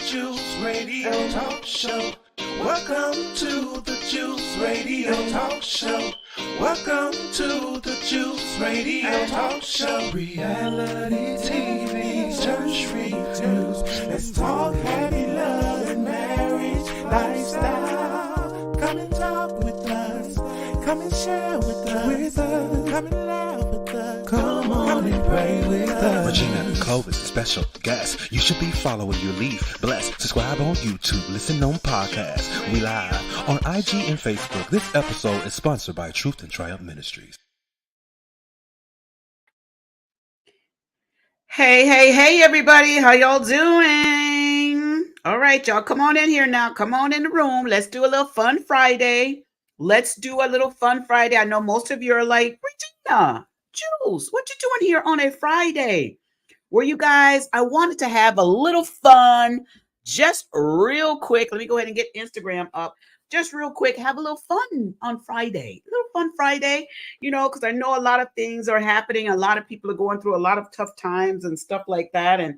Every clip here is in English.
Juice Radio Talk Show. Welcome to the Juice Radio Talk Show. Welcome to the Juice Radio Talk Show. Reality TV, church reviews. Let's talk happy love and marriage lifestyle. Come and talk with us. Come and share with us. Come and laugh with us. Come on and pray with us. Regina and Clovis, special guests. You should be following your lead. Bless. Subscribe on YouTube. Listen on podcasts. We live on IG and Facebook. This episode is sponsored by Truth and Triumph Ministries. Hey, everybody. How y'all doing? All right, y'all. Come on in here now. Come on in the room. Let's do a little fun Friday. I know most of you are like, Regina, Juice, what you doing here on a Friday? Well, you guys, I wanted to have a little fun, just real quick. Let me go ahead and get Instagram up. Just real quick, have a little fun on Friday. A little fun Friday, because I know a lot of things are happening. A lot of people are going through a lot of tough times and stuff like that. And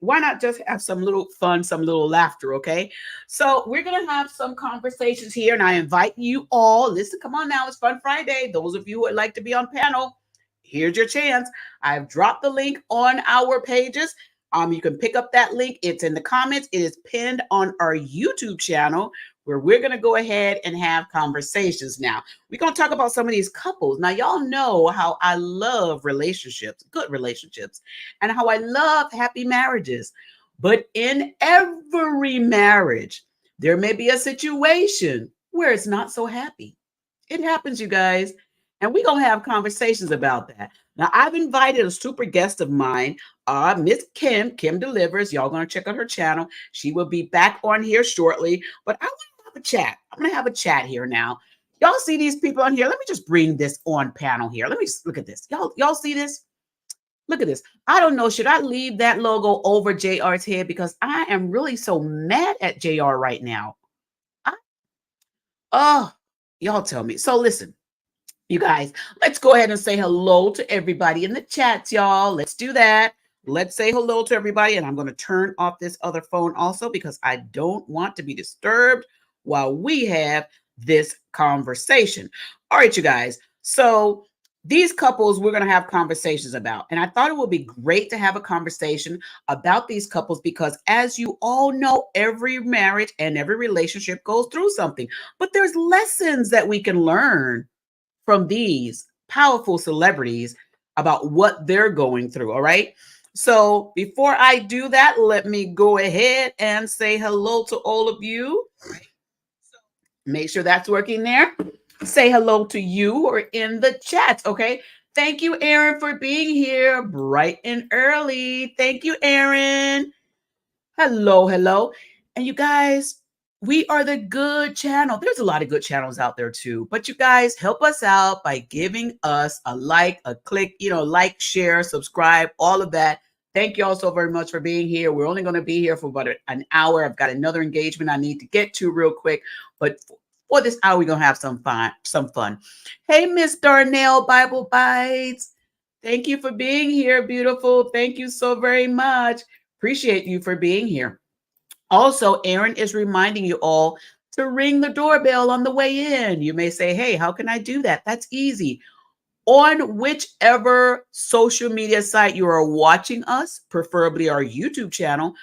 why not just have some little fun, some little laughter, okay? So we're going to have some conversations here, and I invite you all. Listen, come on now. It's Fun Friday. Those of you who would like to be on panel, here's your chance. I've dropped the link on our pages. You can pick up that link. It's in the comments. It is pinned on our YouTube channel, where we're going to go ahead and have conversations. Now, we're going to talk about some of these couples. Now, y'all know how I love relationships, good relationships, and how I love happy marriages. But in every marriage, there may be a situation where it's not so happy. It happens, you guys. And we're going to have conversations about that. Now, I've invited a super guest of mine, Miss Kim Delivers. Y'all going to check out her channel. She will be back on here shortly. But I want to have a chat. I'm going to have a chat here now. Y'all see these people on here? Let me just bring this on panel here. Let me look at this. Y'all see this? Look at this. I don't know. Should I leave that logo over JR's head? Because I am really so mad at JR right now. Y'all tell me. So listen. You guys, let's go ahead and say hello to everybody in the chats, y'all. Let's do that. Let's say hello to everybody. And I'm going to turn off this other phone also because I don't want to be disturbed while we have this conversation. All right, you guys. So these couples we're going to have conversations about. And I thought it would be great to have a conversation about these couples because as you all know, every marriage and every relationship goes through something. But there's lessons that we can learn from these powerful celebrities about what they're going through. All right. So before I do that, let me go ahead and say hello to all of you. Make sure that's working there. Say hello to you who are in the chat. Okay. Thank you, Aaron, for being here bright and early. Thank you, Aaron. Hello. And you guys, we are the good channel. There's a lot of good channels out there too, but you guys help us out by giving us a like, a click, like, share, subscribe, all of that. Thank you all so very much for being here. We're only going to be here for about an hour. I've got another engagement I need to get to real quick, but for this hour, we're going to have some fun. Hey, Miss Darnell Bible Bites. Thank you for being here, beautiful. Thank you so very much. Appreciate you for being here. Also, Aaron is reminding you all to ring the doorbell on the way in. You may say, hey, how can I do that? That's easy. On whichever social media site you are watching us, preferably our YouTube channel,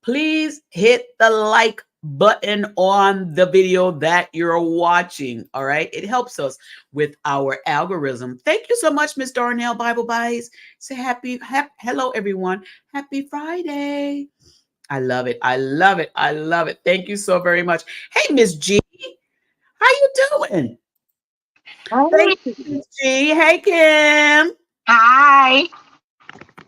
please hit the like button on the video that you're watching. All right. It helps us with our algorithm. Thank you so much, Miss Darnell Bible Bites. Say hello, everyone. Happy Friday. I love it. Thank you so very much. Hey, Miss G, how you doing? Hi. Thank you, Miss G. Hey, Kim. Hi.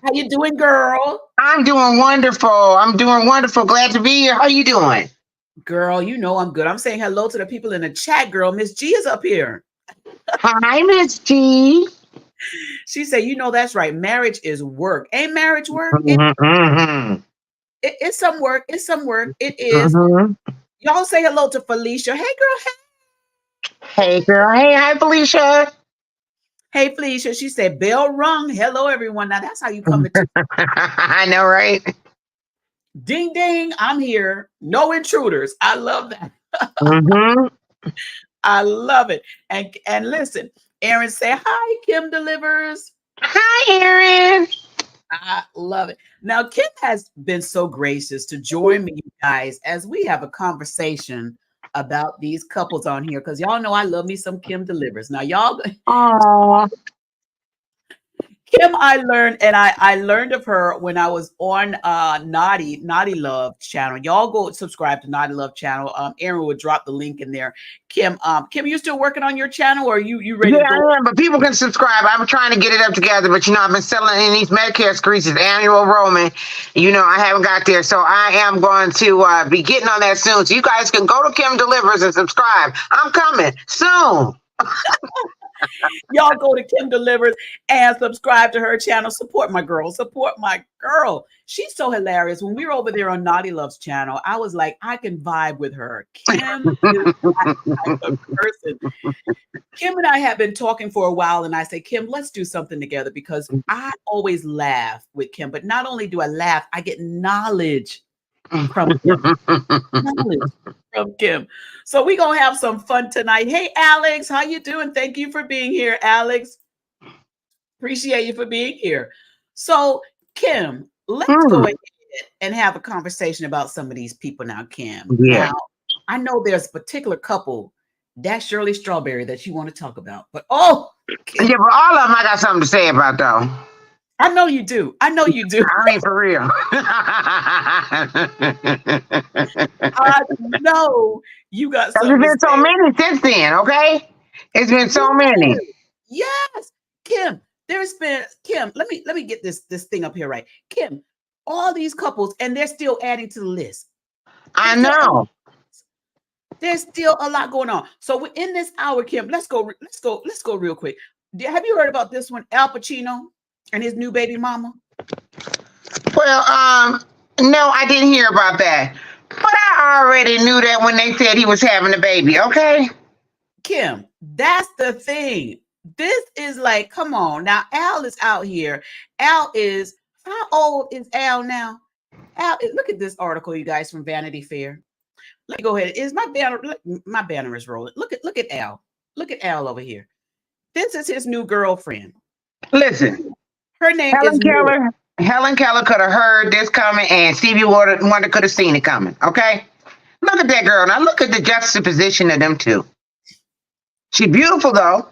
How you doing, girl? I'm doing wonderful. Glad to be here. How you doing? Girl, I'm good. I'm saying hello to the people in the chat, girl. Miss G is up here. Hi, Miss G. She said, that's right. Marriage is work. Ain't marriage work? It's some work. It is. Y'all say hello to Felicia. Hey, girl. Hey, girl. Hey, hi, Felicia. Hey, Felicia. She said, bell rung. Hello, everyone. Now, that's how you come to. I know, right? Ding ding, I'm here. No intruders. I love that. Mm-hmm. I love it. And listen, Aaron say hi, Kim delivers. Hi, Aaron. I love it. Now, Kim has been so gracious to join me, you guys, as we have a conversation about these couples on here. Because y'all know I love me some Kim delivers. Now, y'all, Oh, Kim, I learned of her when I was on Naughty Love channel. Y'all go subscribe to Naughty Love channel. Aaron would drop the link in there. Kim, you still working on your channel, or are you ready yeah, to go? I am, but people can subscribe. I'm trying to get it up together, but I've been selling in these Medicare screeches, annual enrollment. I haven't got there, so I am going to be getting on that soon. So you guys can go to Kim Delivers and subscribe. I'm coming soon. Y'all go to Kim Delivers and subscribe to her channel. Support my girl. Support my girl. She's so hilarious. When we were over there on Naughty Love's channel, I was like, I can vibe with her. Kim is that type of person. Kim and I have been talking for a while, and I say, Kim, let's do something together, because I always laugh with Kim. But not only do I laugh, I get knowledge from Kim. Knowledge from Kim. So we're gonna have some fun tonight. Hey, Alex, how you doing? Thank you for being here, Alex. Appreciate you for being here. So, Kim, let's go ahead and have a conversation about some of these people now, Kim. Yeah. Now, I know there's a particular couple, that's Shirley Strawberry, that you want to talk about. But Kim, Yeah, but all of them I got something to say about, though. I know you do. I know you do. I mean, for real. I know you got something. There's been so many since then, okay? It's been so many. Yes, Kim. There's been Kim. Let me get this thing up here right. Kim, all these couples, and they're still adding to the list. I know. There's still a lot going on. So in this hour, Kim, let's go real quick. Have you heard about this one, Al Pacino and his new baby mama? Well, no, I didn't hear about that. But I already knew that when they said he was having a baby, okay? Kim, that's the thing. This is like, come on. Now, Al is out here. Al is, how old is Al now? Al, look at this article, you guys, from Vanity Fair. Let me go ahead. Is my banner is rolling. Look at Al. Look at Al over here. This is his new girlfriend. Listen, Her name Helen is Keller. Helen Keller could have heard this coming, and Stevie Wonder could have seen it coming, okay? Look at that girl. Now look at the juxtaposition of them two. She's beautiful, though.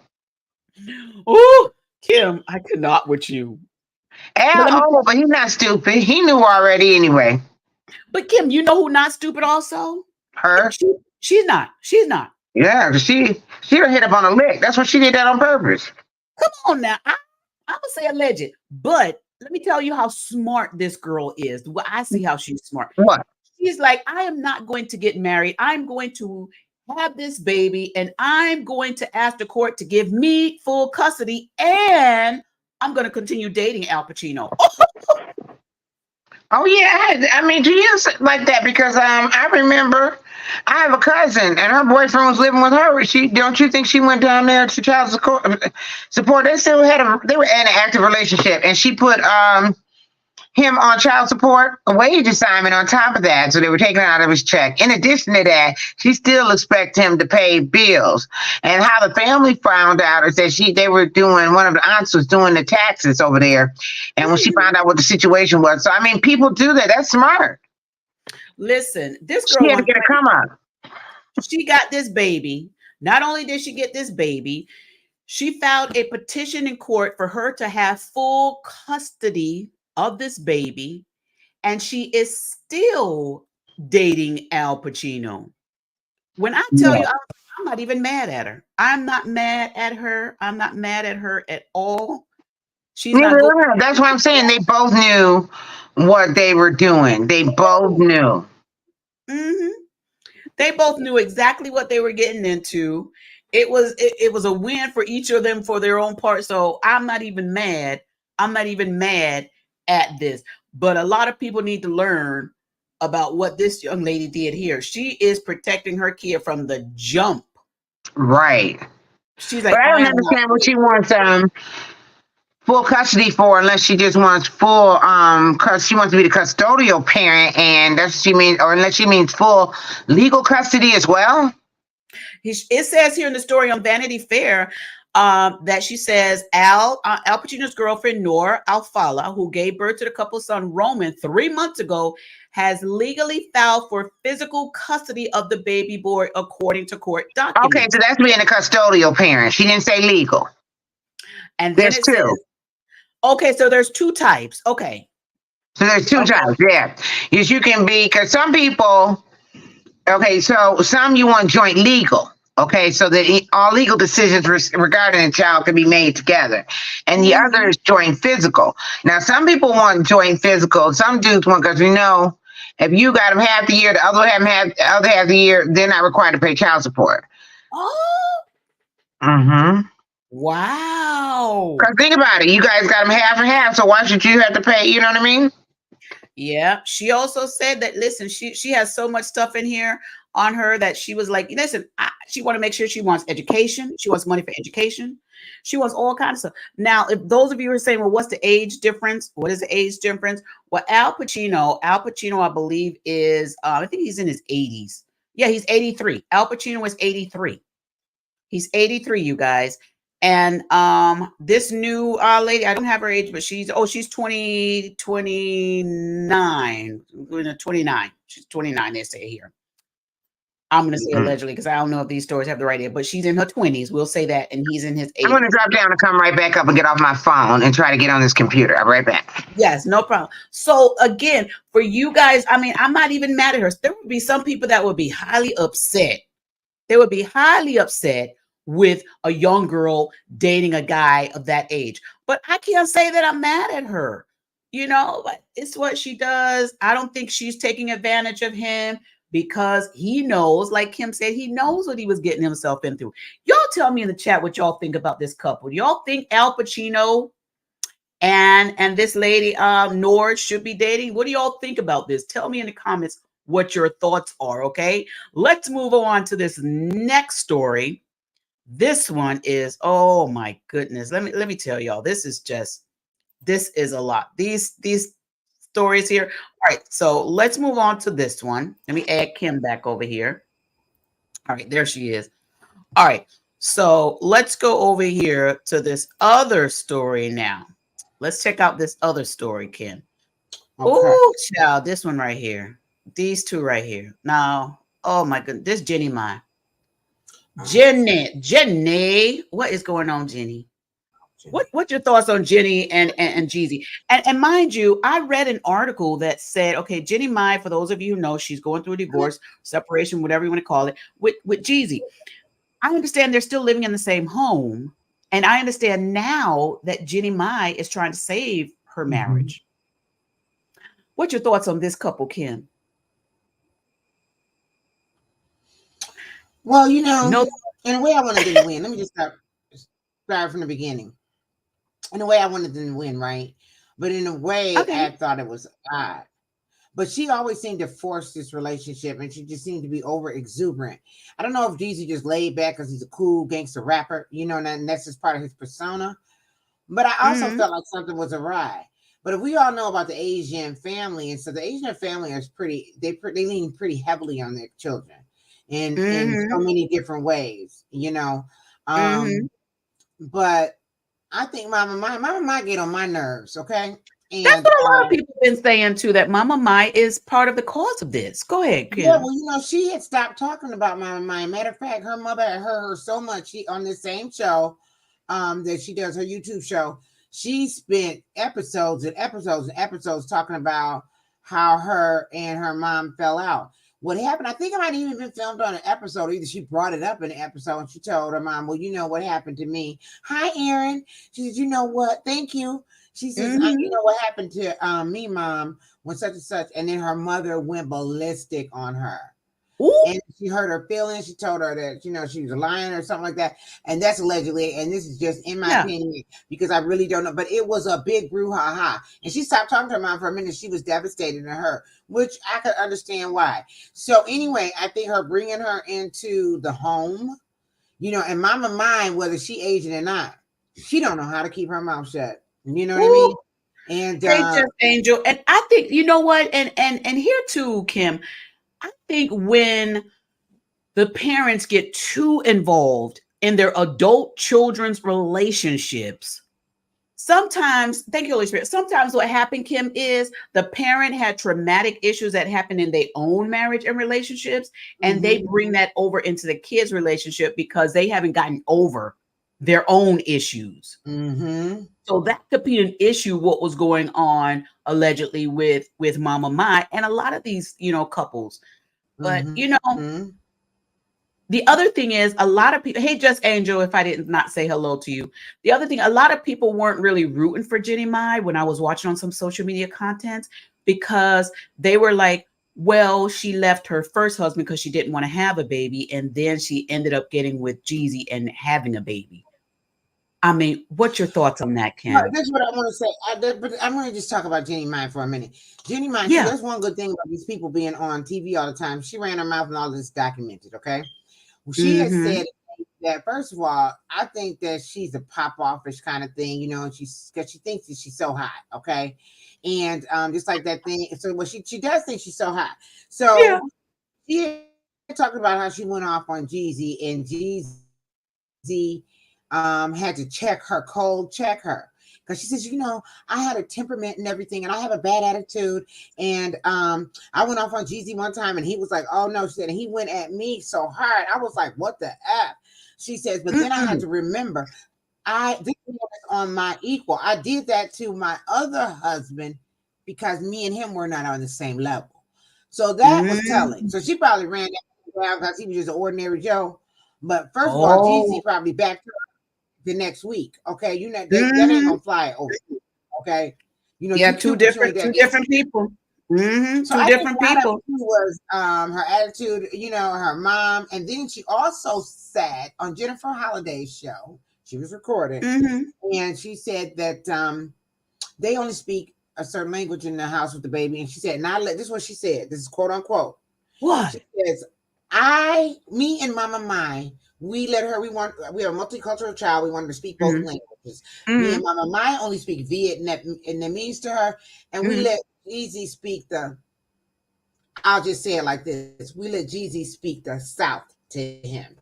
Oh, Kim, I cannot with you. Al, but he's not stupid. He knew already anyway. But Kim, you know who not stupid also? Her? She's not. She's not. Yeah, she hit up on a lick. That's what she did that on purpose. Come on now. I'm gonna say alleged, but let me tell you how smart this girl is. Well, I see how she's smart. What? She's like, I am not going to get married. I'm going to have this baby, and I'm going to ask the court to give me full custody, and I'm going to continue dating Al Pacino. Oh yeah, I mean, do you like that? Because I remember I have a cousin and her boyfriend was living with her. Don't you think she went down there to child support? They still they were in an active relationship, and she put him on child support, a wage assignment on top of that, so they were taking it out of his check. In addition to that, she still expects him to pay bills. And how the family found out is that they were doing, one of the aunts was doing the taxes over there, and when she found out what the situation was, so I mean, people do that. That's smart. Listen, this girl, she had to get a come up. She got this baby. Not only did she get this baby, she filed a petition in court for her to have full custody of this baby, and she is still dating Al Pacino. When I tell you, I'm not even mad at her. I'm not mad at her. I'm not mad at her at all. She's not. That's what I'm saying. They both knew what they were doing. They both knew. Mm-hmm. They both knew exactly what they were getting into. It was a win for each of them for their own part. So I'm not even mad. I'm not even mad at this. But a lot of people need to learn about what this young lady did here. She is protecting her kid from the jump. Right. She's like, but I don't understand what she wants. full custody for, unless she just wants full, cause she wants to be the custodial parent, and that's what she means, or unless she means full legal custody as well. It says here in the story on Vanity Fair that she says Al Pacino's girlfriend, Noor Alfallah, who gave birth to the couple's son, Roman, 3 months ago, has legally filed for physical custody of the baby boy, according to court documents. Okay, so that's being a custodial parent. She didn't say legal. And then There's it two. says, okay, so there's two types. Okay. So there's two types, yeah. Yes, you can be, because some people, okay, so some you want joint legal. Okay, so that all legal decisions regarding a child can be made together. And the other is joint physical. Now, some people want joint physical. Some dudes want, because if you got them half the year, the other half of the year, they're not required to pay child support. Oh. Mm-hmm. Wow. Because think about it. You guys got them half and half, so why should you have to pay? You know what I mean? Yeah. She also said that, listen, she has so much stuff in here on her that she was like, listen, she want to make sure she wants education. She wants money for education. She wants all kinds of stuff. Now, if those of you are saying, well, what's the age difference? What is the age difference? Well, Al Pacino, I believe is, I think he's in his 80s. Yeah, he's 83. Al Pacino is 83. He's 83, you guys. And this new lady, I don't have her age, but she's 29. 29. She's 29, they say here. I'm going to say allegedly, because I don't know if these stories have the right age, but she's in her 20s. We'll say that. And he's in his 80s. I'm going to drop down and come right back up and get off my phone and try to get on this computer. I'll be right back. Yes, no problem. So again, for you guys, I mean, I'm not even mad at her. There would be some people that would be highly upset. They would be highly upset with a young girl dating a guy of that age. But I can't say that I'm mad at her. But it's what she does. I don't think she's taking advantage of him, because he knows, like Kim said, he knows what he was getting himself into. Y'all tell me in the chat what y'all think about this couple. Y'all think Al Pacino and this lady, Noor, should be dating? What do y'all think about this? Tell me in the comments what your thoughts are, okay? Let's move on to this next story. This one is, oh my goodness. Let me tell y'all, this is a lot. These stories here. All right, so let's move on to this one. Let me add Kim back over here. All right, there she is. All right, so let's go over here to this other story now. Let's check out this other story, Kim. Okay. Oh, child, this one right here. These two right here. Now, oh my goodness, this Jenny Mai. Jenny, what is going on, Jenny? What's your thoughts on Jenny and Jeezy? And mind you, I read an article that said, okay, Jenny Mai, for those of you who know, she's going through a divorce, separation, whatever you want to call it, with Jeezy. I understand they're still living in the same home. And I understand now that Jenny Mai is trying to save her marriage. What's your thoughts on this couple, Kim? Well, in a way I wanted them to win. Let me just start from the beginning. In a way I wanted them to win, right? But in a way I thought it was odd. But she always seemed to force this relationship, and she just seemed to be over exuberant. I don't know if Jeezy just laid back because he's a cool gangster rapper, and that's just part of his persona. But I also felt like something was awry. But if we all know about the Asian family, and so the Asian family is they lean pretty heavily on their children in so many different ways, But I think Mama Mai get on my nerves, okay? And that's what a lot of people have been saying too, that Mama Mai is part of the cause of this. Go ahead, Kim. Yeah, well, she had stopped talking about Mama Mai. Matter of fact, her mother had heard her so much. She on this same show, that she does her YouTube show. She spent episodes and episodes and episodes talking about how her and her mom fell out. What happened, I think it might have even been filmed on an episode. Either she brought it up in an episode and she told her mom, well, you know what happened to me. Hi, Aaron. She said, you know what? Thank you. She says, you know what happened to me, Mom, when such and such. And then her mother went ballistic on her. Ooh. And she hurt her feelings. She told her that, she was lying or something like that. And that's allegedly, and this is just in my opinion, because I really don't know. But it was a big brouhaha. And she stopped talking to her mom for a minute. She was devastated in her, which I could understand why. So anyway, I think her bringing her into the home, and Mama Mai, whether she Asian or not, she don't know how to keep her mouth shut. You know what I mean? Ooh, And they just Angel. And I think, you know what? And here too, Kim, I think when the parents get too involved in their adult children's relationships, sometimes, thank you, Holy Spirit. Sometimes what happened, Kim, is the parent had traumatic issues that happened in their own marriage and relationships, and they bring that over into the kids' relationship because they haven't gotten over their own issues. So that could be an issue. What was going on allegedly with Mama Mai and a lot of these, couples. But the other thing is a lot of people, hey, Just Angel, if I did not say hello to you. The other thing, a lot of people weren't really rooting for Jeannie Mai when I was watching on some social media content because they were like, well, she left her first husband because she didn't want to have a baby. And then she ended up getting with Jeezy and having a baby. I mean, what's your thoughts on that, Kim? That's what I want to say. But I'm going to just talk about Jeannie Mai for a minute. Jeannie Mai, yeah. That's one good thing about these people being on TV all the time. She ran her mouth and all this documented, okay? She has said that, first of all, I think that she's a pop-offish kind of thing, and because she thinks that she's so hot, okay? And just like that thing, so she does think she's so hot. So she talking about how she went off on Jeezy, and Jeezy had to check her, because she says, I had a temperament and everything, and I have a bad attitude. And I went off on Jeezy one time, and he was like, oh, no, she said, and he went at me so hard. I was like, what the F? She says, but then I had to remember, this was on my equal. I did that to my other husband because me and him were not on the same level. So that was telling. So she probably ran that down because he was just an ordinary Joe. But first of all, Jeezy probably backed her the next week, okay? That ain't gonna fly over, okay? Two different people. So two different people. Was her attitude, her mom, and then she also said on Jennifer Holliday's show, she was recorded, and she said that they only speak a certain language in the house with the baby, and she said, this is what she said. This is quote unquote. What? She says, me and Mama Mai. We have a multicultural child. We wanted to speak both languages. Me and Mama Mai only speak Vietnamese to her, and we let Jeezy speak I'll just say it like this. We let Jeezy speak the South to him.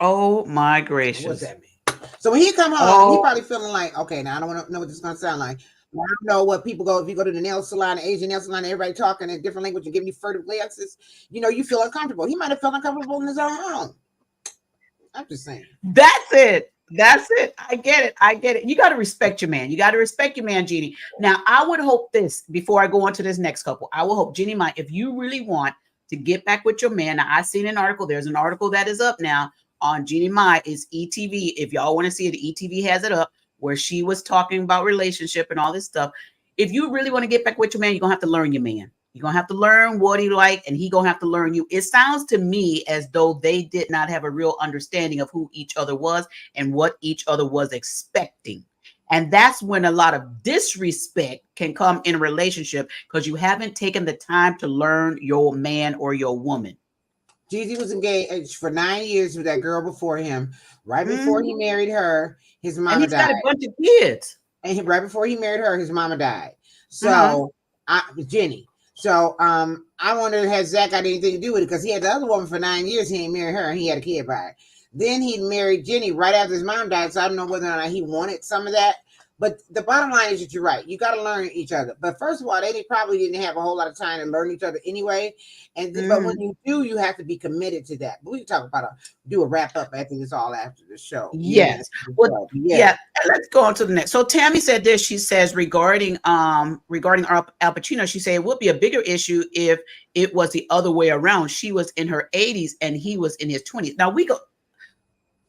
Oh my gracious. What's that mean? So when he come home, he probably feeling like, okay, now I don't want to know what this is going to sound like. I don't know what people go, if you go to the nail salon, the Asian nail salon, everybody talking in a different language and giving you furtive glances, you feel uncomfortable. He might have felt uncomfortable in his own home. I'm just saying. That's it. I get it. You got to respect your man. Jeannie. Now, I would hope this, before I go on to this next couple, I will hope, Jeannie Mai, if you really want to get back with your man, now I've seen an article, there's an article that is up now on Jeannie Mai, is ETV. If y'all want to see it, ETV has it up, where she was talking about relationship and all this stuff. If you really want to get back with your man, you're going to have to learn your man. You're going to have to learn what he like, and he going to have to learn you. It sounds to me as though they did not have a real understanding of who each other was and what each other was expecting. And that's when a lot of disrespect can come in a relationship, because you haven't taken the time to learn your man or your woman. Jeezy was engaged for 9 years with that girl before him. Right before he married her, his mama died. And he's got a bunch of kids. And right before he married her, his mama died. So, Jenny. So, I wonder, has Zach got anything to do with it? Because he had the other woman for 9 years. He ain't married her, and he had a kid by her. Then he married Jenny right after his mom died. So I don't know whether or not he wanted some of that. But the bottom line is that you're right. You got to learn each other. But first of all, they probably didn't have a whole lot of time to learn each other anyway. And but when you do, you have to be committed to that. But we can talk about do a wrap up. I think it's all after the show. Yes. Yeah. Let's go on to the next. So Tammy said this. She says regarding Al Pacino, she said it would be a bigger issue if it was the other way around. She was in her 80s and he was in his 20s. Now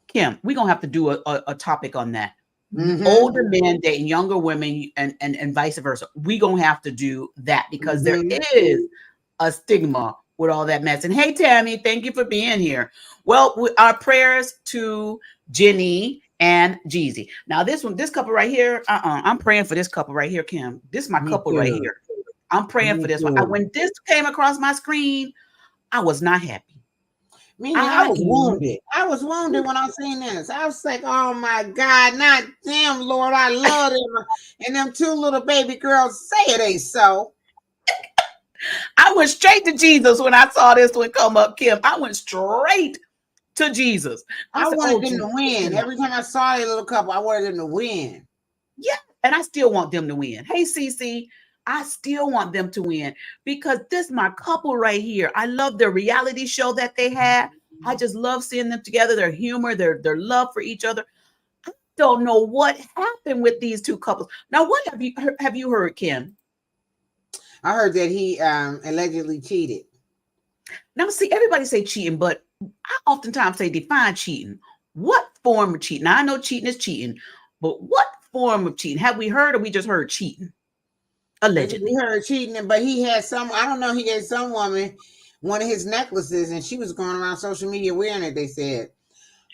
Kim, we're gonna have to do a topic on that. Older men dating younger women and vice versa. We're gonna have to do that because there is a stigma with all that mess. And hey, Tammy, thank you for being here. Well, our prayers to Jenny and Jeezy. Now, this couple right here, I'm praying for this couple right here, Kim. This is my couple right here. I'm praying for this one. When this came across my screen, I was not happy. Meaning I was wounded. I was wounded when I seen this. I was like, oh my God, not them, Lord. I love them. And them two little baby girls, say it ain't so. I went straight to Jesus when I saw this one come up, Kim. I went straight to Jesus. I said, wanted them to win. Every time I saw a little couple, I wanted them to win. Yeah, and I still want them to win. Hey, Cece, I still want them to win because this is my couple right here. I love their reality show that they have. I just love seeing them together. Their humor, their love for each other. I don't know what happened with these two couples. Now, what have you heard, Kim? I heard that he allegedly cheated. Now, see, everybody say cheating, but I oftentimes say define cheating. What form of cheating? Now, I know cheating is cheating, but what form of cheating? Have we heard or we just heard cheating? Allegedly. We heard cheating, but he had I don't know, he had some woman, one of his necklaces, and she was going around social media wearing it, they said.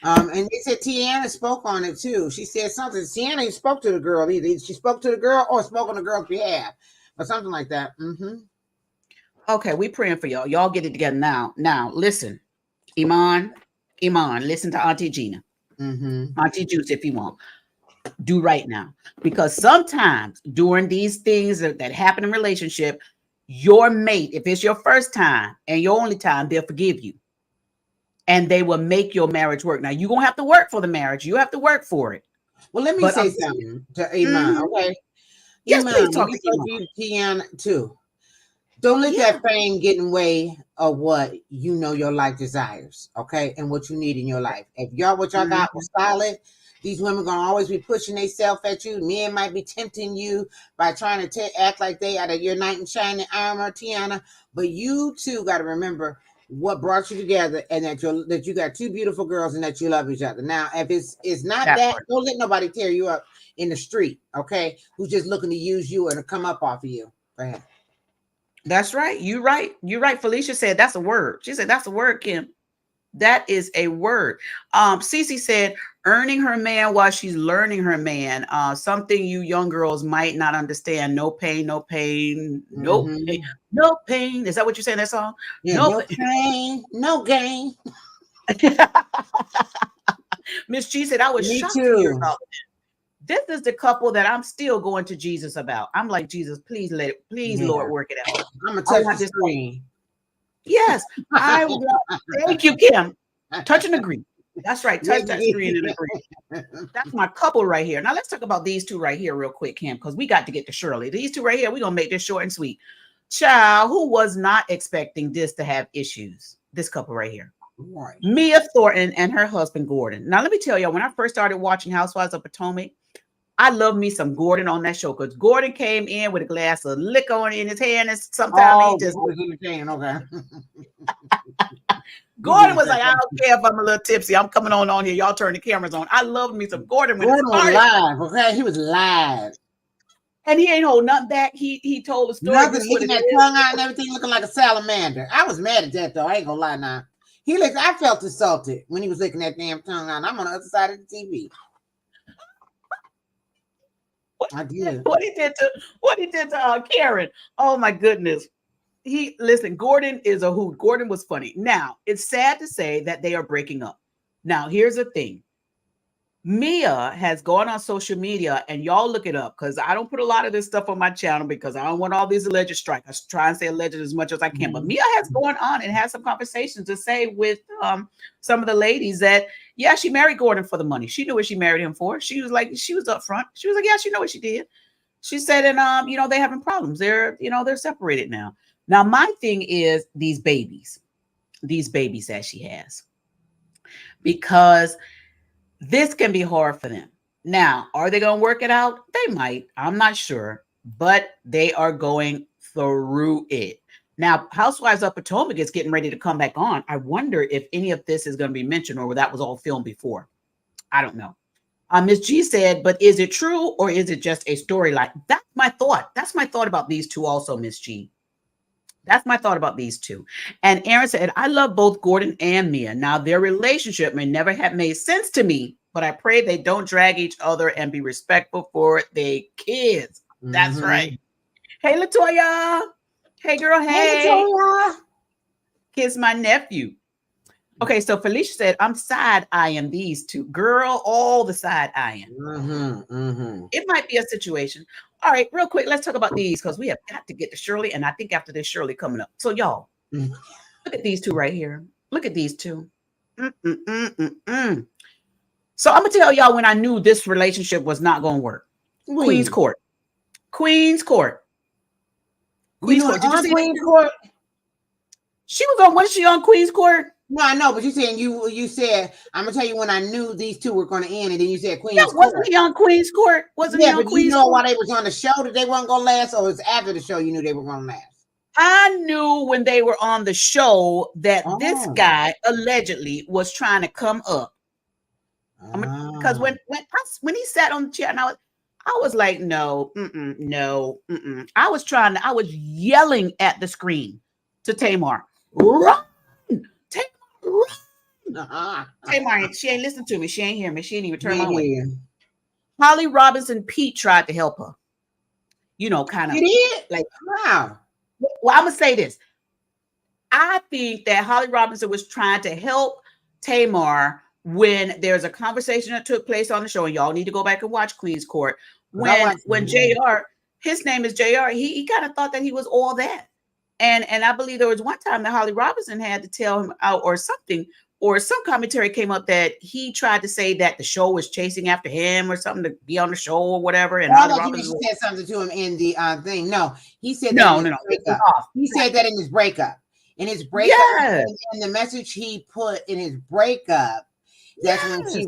And they said Tiana spoke on it too. She said something. Tiana spoke to the girl either. She spoke to the girl or spoke on the girl's behalf or something like that. Mm-hmm. Okay, we praying for y'all. Y'all get it together now. Now, listen, Iman, listen to Auntie Gina. Mm-hmm. Auntie Juice, if you want. Do right now. Because sometimes during these things that happen in relationship, your mate, if it's your first time and your only time, they'll forgive you. And they will make your marriage work. Now, you're going to have to work for the marriage. You have to work for it. Well, let me say something to Iman, okay? Yes, Iman, please talk to Iman. Tiana too. Don't let that fame get in the way of what you know your life desires, okay? And what you need in your life. If what y'all got was solid, these women gonna always be pushing themselves at you. Men might be tempting you by trying to act like they out of your knight in shining armor, Tiana. But you too got to remember what brought you together, and that you got two beautiful girls, and that you love each other. Now, if it's not that, don't let nobody tear you up in the street, okay? Who's just looking to use you or to come up off of you. Go ahead. That's right. You're right. You're right. Felicia said that's a word. She said that's a word, Kim. That is a word. Cece said earning her man while she's learning her man. Something you young girls might not understand. No pain, no pain, no pain, no pain. Is that what you say in that song? Yeah, no pain, no gain. Miss G said I was shocked to hear about it. This is the couple that I'm still going to Jesus about. I'm like, Jesus, please Lord, work it out. I'm gonna touch the screen. Yes, I want. Thank you, Kim. Touch and agree. That's right. Touch that screen and agree. That's my couple right here. Now let's talk about these two right here real quick, Kim, because we got to get to Shirley. These two right here, we're gonna make this short and sweet. Child, who was not expecting this to have issues? This couple right here. Right. Mia Thornton and her husband Gordon. Now let me tell you, when I first started watching Housewives of Potomac, I love me some Gordon on that show because Gordon came in with a glass of liquor in his hand, and sometimes he just was in the can. Okay. Gordon was like, I don't care if I'm a little tipsy. I'm coming on here. Y'all turn the cameras on. I love me some Gordon when Gordon was live. Okay, he was live, and he ain't hold nothing back. He told the story. Nothing, looking that tongue out and everything, looking like a salamander. I was mad at that though. I ain't gonna lie now. I felt insulted when he was licking that damn tongue out. I'm on the other side of the TV. I did. What he did to Karen. Oh my goodness. Gordon is a hoot. Gordon was funny. Now, it's sad to say that they are breaking up. Now, here's the thing. Mia has gone on social media, and y'all look it up because I don't put a lot of this stuff on my channel because I don't want all these alleged strikes. I try and say alleged as much as I can. But Mia has gone on and had some conversations to say with some of the ladies that, yeah, she married Gordon for the money. She knew what she married him for. She was upfront. She was like, yeah, she know what she did. She said, and they're having problems. They're separated now. Now, my thing is these babies that she has, because this can be hard for them. Now, are they going to work it out? They might. I'm not sure, but they are going through it. Now, Housewives of Potomac is getting ready to come back on. I wonder if any of this is going to be mentioned or that was all filmed before. I don't know. Miss G said, but is it true or is it just a storyline? That's my thought. That's my thought about these two also, Miss G. That's my thought about these two. And Aaron said, I love both Gordon and Mia. Now, their relationship may never have made sense to me, but I pray they don't drag each other and be respectful for their kids. That's right. Hey, Latoya. Hey, girl. Hey. Latoya. Kiss my nephew. Okay, so Felicia said, I'm side eyeing these two. Girl, all the side eyeing. It might be a situation. All right, real quick, let's talk about these because we have got to get to Shirley. And I think after this, Shirley coming up. So, y'all, look at these two right here. Look at these two. So, I'm going to tell y'all when I knew this relationship was not going to work. Queen's Court. Queen's Court. Queen's Court. Did you see Queen's Court? She was on, was she on Queen's Court? No, I know, but you saying you said, I'm gonna tell you when I knew these two were gonna end, and then you said Queen's Court. Wasn't he on Queen's Court? Wasn't he on Queen's Court? You know why they was on the show that they weren't gonna last, or it's after the show you knew they were gonna last? I knew when they were on the show that this guy allegedly was trying to come up. Because when he sat on the chair, and I was like, no. I was yelling at the screen to Tamar, run, Tamar, run. Tamar, she ain't listen to me. She ain't hear me. She ain't even turn my way. Holly Robinson Pete tried to help her. You know, kind of. You did? Like, wow. Well, I'm gonna say this. I think that Holly Robinson was trying to help Tamar when there's a conversation that took place on the show, and y'all need to go back and watch Queen's Court. When JR, his name is JR, he kind of thought that he was all that. And I believe there was one time that Holly Robinson had to tell him out or something, or some commentary came up that he tried to say that the show was chasing after him or something to be on the show or whatever. And Holly Robinson said something to him in the thing. No, he said no. He said that in his breakup. In his breakup, and the message he put in his breakup, that's when she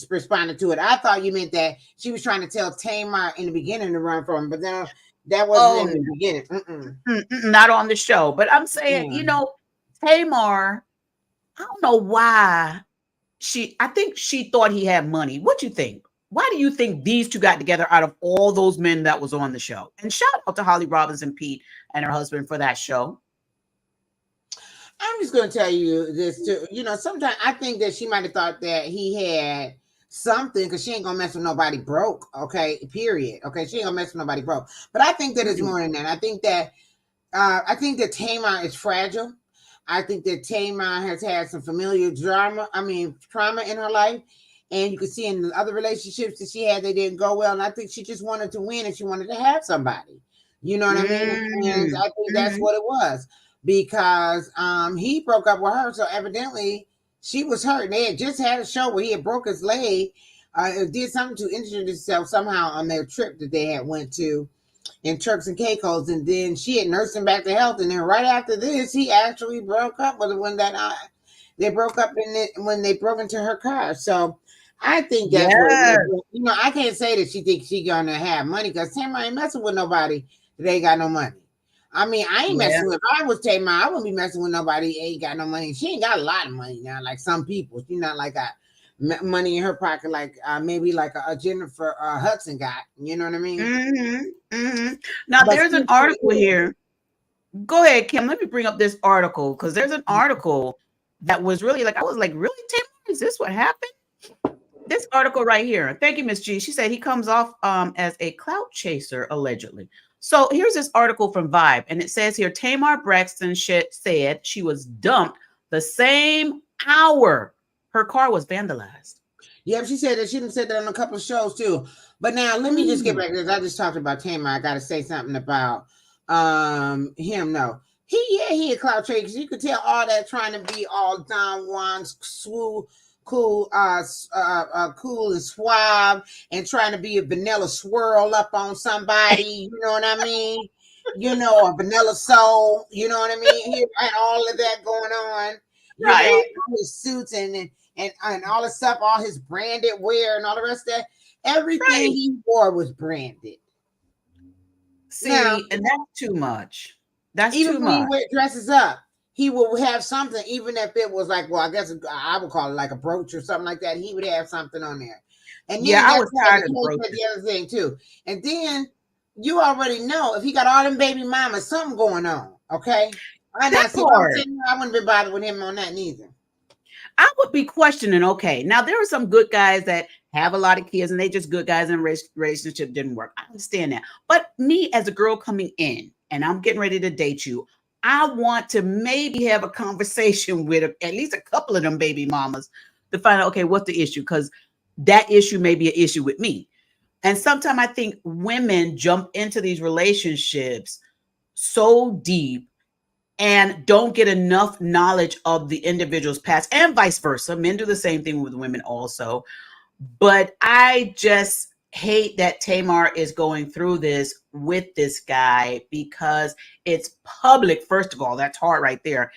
responded to it. I thought you meant that she was trying to tell Tamar in the beginning to run from him, but then that wasn't in the beginning. Not on the show. But I'm saying, you know, Tamar, I don't know why I think she thought he had money. What you think? Why do you think these two got together out of all those men that was on the show? And shout out to Holly Robinson Pete and her husband for that show. I'm just going to tell you this too. You know, sometimes I think that she might have thought that he had something because she ain't going to mess with nobody broke. Okay. Period. Okay. She ain't going to mess with nobody broke. But I think that it's more than that. I think that Tamar is fragile. I think that Tamar has had some familiar trauma in her life. And you can see in the other relationships that she had, they didn't go well. And I think she just wanted to win and she wanted to have somebody. You know what I mean? And I think that's what it was. Because he broke up with her, so evidently she was hurt. They had just had a show where he had broke his leg, did something to injure himself somehow on their trip that they had went to in Turks and Caicos, and then she had nursed him back to health. And then right after this, he actually broke up with her when they broke up when they broke into her car. So I think that's what, you know. I can't say that she thinks she's gonna have money because Tamar ain't messing with nobody that ain't got no money. I mean, I ain't messing with. If I was Tamar, I wouldn't be messing with nobody ain't got no money. She ain't got a lot of money now, like some people. She's not like got money in her pocket, like maybe like a Jennifer Hudson got. You know what I mean? Now there's an article here. Go ahead, Kim. Let me bring up this article because there's an article that was really like I was like, really, Tamar? Is this what happened? This article right here. Thank you, Miss G. She said he comes off as a clout chaser allegedly. So here's this article from Vibe, and it says here, Tamar Braxton said she was dumped the same hour her car was vandalized. Yeah, she said that. She said that on a couple of shows too. But now let me just get back to this. I just talked about Tamar. I got to say something about him. No, he a clout chaser because you could tell all that trying to be all Don Juan's cool and suave and trying to be a vanilla swirl up on somebody, you know what I mean? You know, a vanilla soul, you know what I mean? He had all of that going on, right? You know, all his suits and all the stuff, all his branded wear and all the rest of that. Everything he wore was branded. See, now, and that's too much. That's even too when much. He dresses up. He will have something, even if it was like, well, I guess I would call it like a brooch or something like that. He would have something on there. And then I was tired of the other thing too. And then you already know if he got all them baby mamas, something going on. Okay, I wouldn't be bothered with him on that neither. I would be questioning. Okay, now there are some good guys that have a lot of kids, and they just good guys, and relationship didn't work. I understand that. But me as a girl coming in, and I'm getting ready to date you. I want to maybe have a conversation with at least a couple of them baby mamas to find out, okay, what's the issue? Because that issue may be an issue with me. And sometimes I think women jump into these relationships so deep and don't get enough knowledge of the individual's past, and vice versa. Men do the same thing with women also. But I just hate that Tamar is going through this with this guy because it's public. First of all, that's hard right there.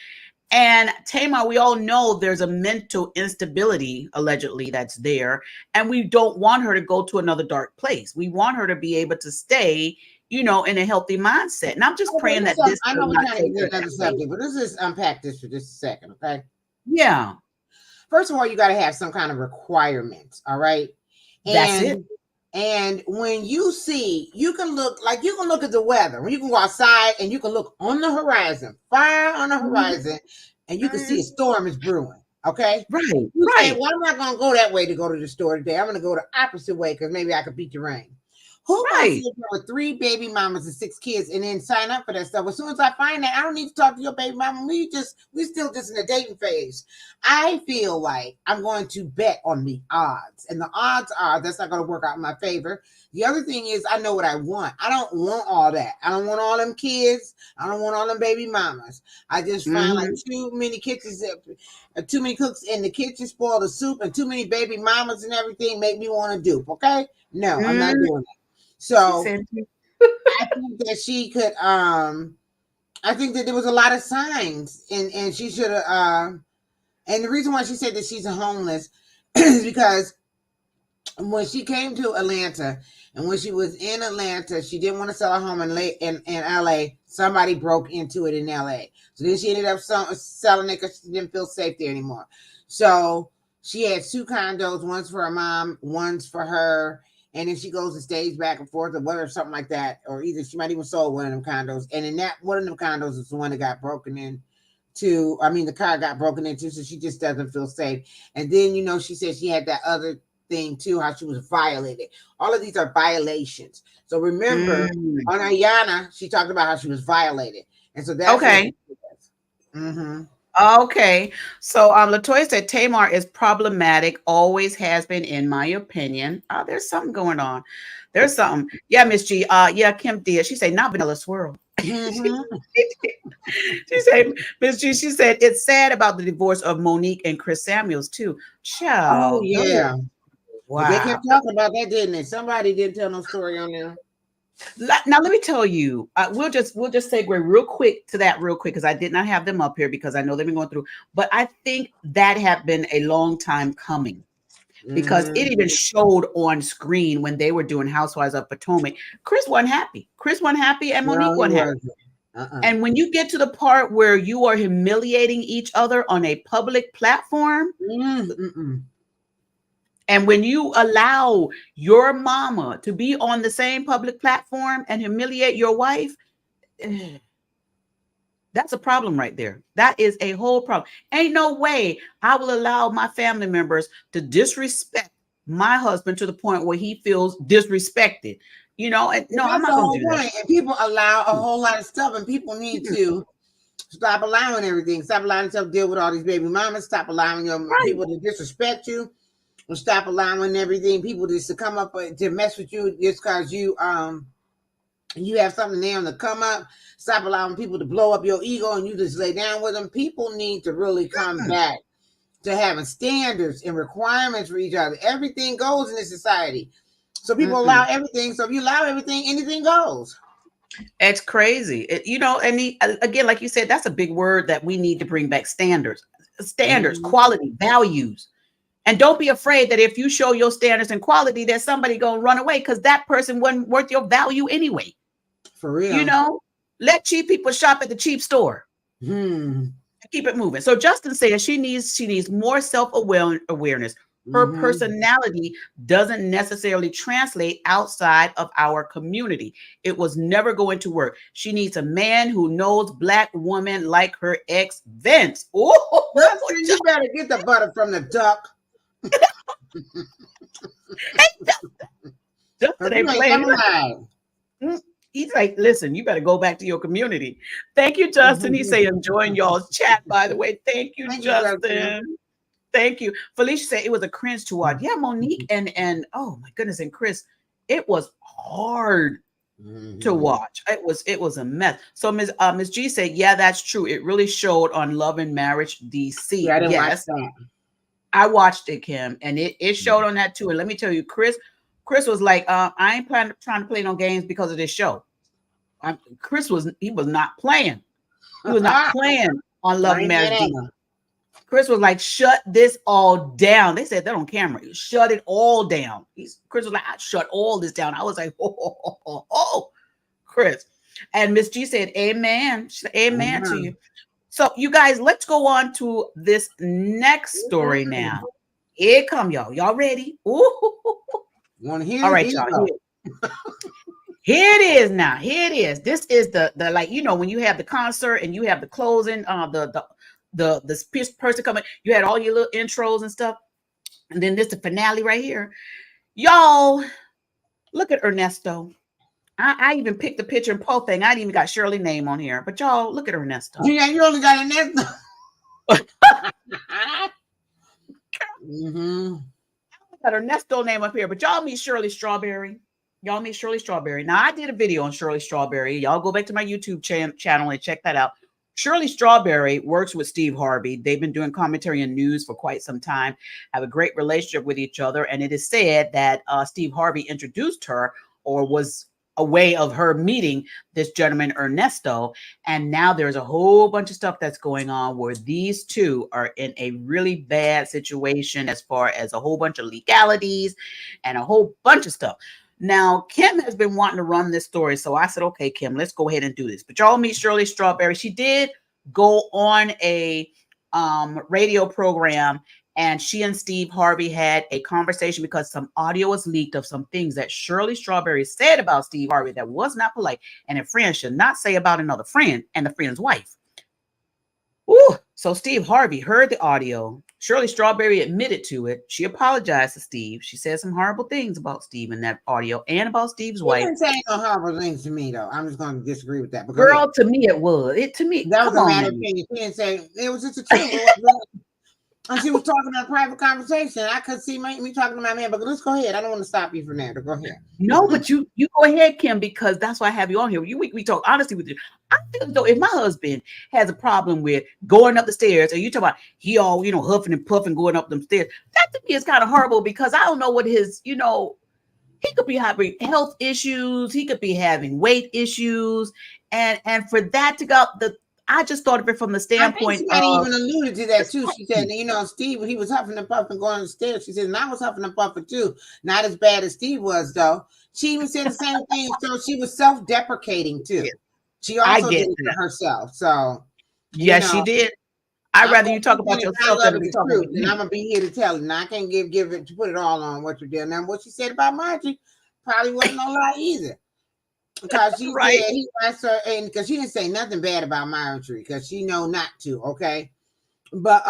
And Tamar, we all know there's a mental instability allegedly that's there, and we don't want her to go to another dark place. We want her to be able to stay, in a healthy mindset. And I'm just praying that this. I know we're trying to get another subject, but let's just unpack this for just a second, okay? Yeah. First of all, you got to have some kind of requirements, all right? That's it. And when you see, you can look at the weather. When you can go outside and you can look on the horizon, fire on the horizon, and you can see a storm is brewing. Okay, right. Say, well, I'm not gonna go that way to go to the store today. I'm gonna go the opposite way because maybe I could beat the rain. Who wants to live with 3 baby mamas and 6 kids and then sign up for that stuff? As soon as I find that, I don't need to talk to your baby mama. We still just in the dating phase. I feel like I'm going to bet on the odds, and the odds are that's not going to work out in my favor. The other thing is I know what I want. I don't want all that. I don't want all them kids. I don't want all them baby mamas. I just find like too many kitchens, too many cooks in the kitchen spoil the soup, and too many baby mamas and everything make me want to dupe. Okay, no, I'm not doing that. So I think that she could I think that there was a lot of signs and she should have and the reason why she said that she's homeless is because when she came to Atlanta and when she was in Atlanta, she didn't want to sell a home in LA. Somebody broke into it in LA. So then she ended up selling it because she didn't feel safe there anymore. So she had 2 condos, one's for her mom, one's for her. And then she goes and stays back and forth or whatever, something like that. Or either she might even sold one of them condos. And in that one of them condos is the one that got broken into. I mean, the car got broken into, so she just doesn't feel safe. And then, she said she had that other thing too, how she was violated. All of these are violations. So remember, on Ayana, she talked about how she was violated. And so that's okay. Okay, so Latoya said Tamar is problematic, always has been, in my opinion. There's something going on. There's something. Yeah, Miss G. Yeah, Kim did. She said not vanilla swirl. She said, Miss G. She said it's sad about the divorce of Monique and Chris Samuels too. Child. Oh yeah. Wow. They kept talking about that, didn't they? Somebody didn't tell no story on there. Now let me tell you, we'll just segue real quick to that real quick because I did not have them up here because I know they've been going through, but I think that had been a long time coming because it even showed on screen when they were doing Housewives of Potomac. Chris wasn't happy and Monique wasn't happy. And when you get to the part where you are humiliating each other on a public platform, and when you allow your mama to be on the same public platform and humiliate your wife, that's a problem right there. That is a whole problem. Ain't no way I will allow my family members to disrespect my husband to the point where he feels disrespected. And no, I'm not going to do that. And people allow a whole lot of stuff, and people need to stop allowing everything. Stop allowing yourself to deal with all these baby mamas. Stop allowing people to disrespect you. Or stop allowing everything, people just to come up to mess with you just because you have something there on the come up. Stop allowing people to blow up your ego and you just lay down with them. People need to really come back to having standards and requirements for each other. Everything goes in this society. So people allow everything. So if you allow everything, anything goes. It's crazy. Again, like you said, that's a big word that we need to bring back. Standards, quality, values. And don't be afraid that if you show your standards and quality, there's somebody going to run away because that person wasn't worth your value anyway. For real. Let cheap people shop at the cheap store. Keep it moving. So Justin says she needs more self-awareness. Her personality doesn't necessarily translate outside of our community. It was never going to work. She needs a man who knows Black women like her ex Vince. Oh, you better get the butter from the duck. Justin ain't playing. He's like, listen, you better go back to your community. Thank you, Justin. He say enjoying y'all's chat, by the way. Thank you, Thank you, Justin. Thank you. Felicia said it was a cringe to watch. Yeah, Monique and oh my goodness, and Chris, it was hard to watch. It was a mess. So Miss G said, yeah, that's true. It really showed on Love and Marriage DC. Yeah, I didn't watch Yes, that. I watched it, Kim, and it showed on that too. And let me tell you, Chris was like, I ain't trying to play no games because of this show. Chris was not playing. He was not playing on Love and Marriage DC. Chris was like, shut this all down. They said that on camera. Shut it all down. Chris was like, I shut all this down. I was like, oh, Chris. And Miss G said, amen. She said, amen to you. So you guys, let's go on to this next story now. Here come y'all. Y'all ready? Want to hear? All right, y'all. Here it is now. Here it is. This is the like, you know, when you have the concert and you have the closing, the person coming, you had all your little intros and stuff, and then this the finale right here. Y'all, look at Ernesto. I even picked the picture and post thing. I didn't even got Shirley name on here, but y'all look at Ernesto. Yeah, you only got Ernesto. Got Ernesto name up here, but y'all meet Shirley Strawberry. Y'all meet Shirley Strawberry. Now I did a video on Shirley Strawberry. Y'all go back to my YouTube channel and check that out. Shirley Strawberry works with Steve Harvey. They've been doing commentary and news for quite some time, have a great relationship with each other. And it is said that Steve Harvey introduced her, or was a way of her meeting this gentleman, Ernesto. And now there's a whole bunch of stuff that's going on where these two are in a really bad situation as far as a whole bunch of legalities and a whole bunch of stuff. Now, Kim has been wanting to run this story. So I said, okay, Kim, let's go ahead and do this. But y'all meet Shirley Strawberry. She did go on a radio program, and she and Steve Harvey had a conversation because some audio was leaked of some things that Shirley Strawberry said about Steve Harvey that was not polite, and a friend should not say about another friend and the friend's wife. Ooh, so Steve Harvey heard the audio. Shirley Strawberry admitted to it. She apologized to Steve. She said some horrible things about Steve in that audio and about Steve's wife. She didn't say no horrible things to me, though. I'm just going to disagree with that. Girl, to me it was. To me, that was a matter of opinion. She didn't say it was just a truth. And she was talking in a private conversation. I could see me talking to my man, but let's go ahead. I don't want to stop you from there. Go ahead. No, but you go ahead, Kim, because that's why I have you on here. We talk honestly with you. I feel as though if my husband has a problem with going up the stairs, and you talk about he all, huffing and puffing going up them stairs, that to me is kind of horrible, because I don't know what his, he could be having health issues. He could be having weight issues. And for that to go, I just thought of it from the standpoint. I think even alluded to that too. She said, Steve, he was huffing and puffing going upstairs. She said, and I was huffing and puffing too. Not as bad as Steve was, though. She even said the same thing. So she was self-deprecating too. She also did it to herself. So yes, she did. I'd rather you talk about yourself than be talking about me. And I'm gonna be here to tell it. And I can't give it to put it all on what you did. Now, what she said about Margie probably wasn't no lie either. Because she said he asked her, and because she didn't say nothing bad about Marjorie, because she know not to, okay. But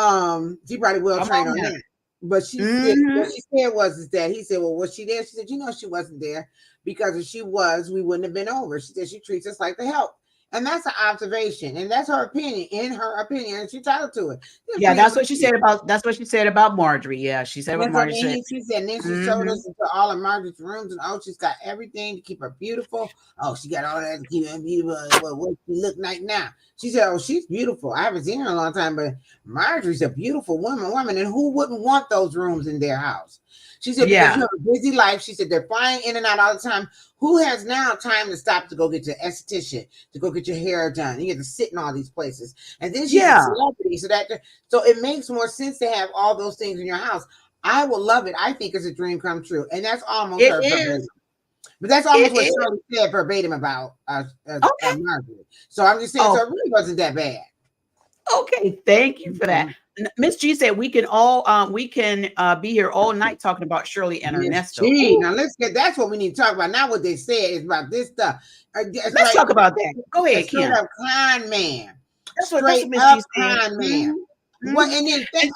she probably will train on that. But she said, what she said was that he said, well, was she there? She said, she wasn't there, because if she was, we wouldn't have been over. She said she treats us like the help. And that's an observation, and that's her opinion. In her opinion, and she's entitled to it. Yeah, that's what she said about Marjorie. Yeah, she said about Marjorie. She said, and then she showed us into all of Marjorie's rooms, and she's got everything to keep her beautiful. Oh, she got all that to keep her beautiful. What she look like now? She said, she's beautiful. I haven't seen her in a long time, but Marjorie's a beautiful woman, and who wouldn't want those rooms in their house? She said, because you have a busy life. She said, they're flying in and out all the time. Who has now time to stop to go get your esthetician, to go get your hair done? You have to sit in all these places. And then she's a celebrity. So it makes more sense to have all those things in your house. I will love it. I think it's a dream come true. And that's almost her verbatim. But that's almost what Shirley said verbatim about Margaret. So I'm just saying, so it really wasn't that bad. Okay, thank you for that. Miss G said we can be here all night talking about Shirley and Ernesto. Now that's what we need to talk about. Not what they said is about this stuff. Let's talk about that. Go ahead, Kim. Straight up con man. That's what Miss G said. Con man. What and then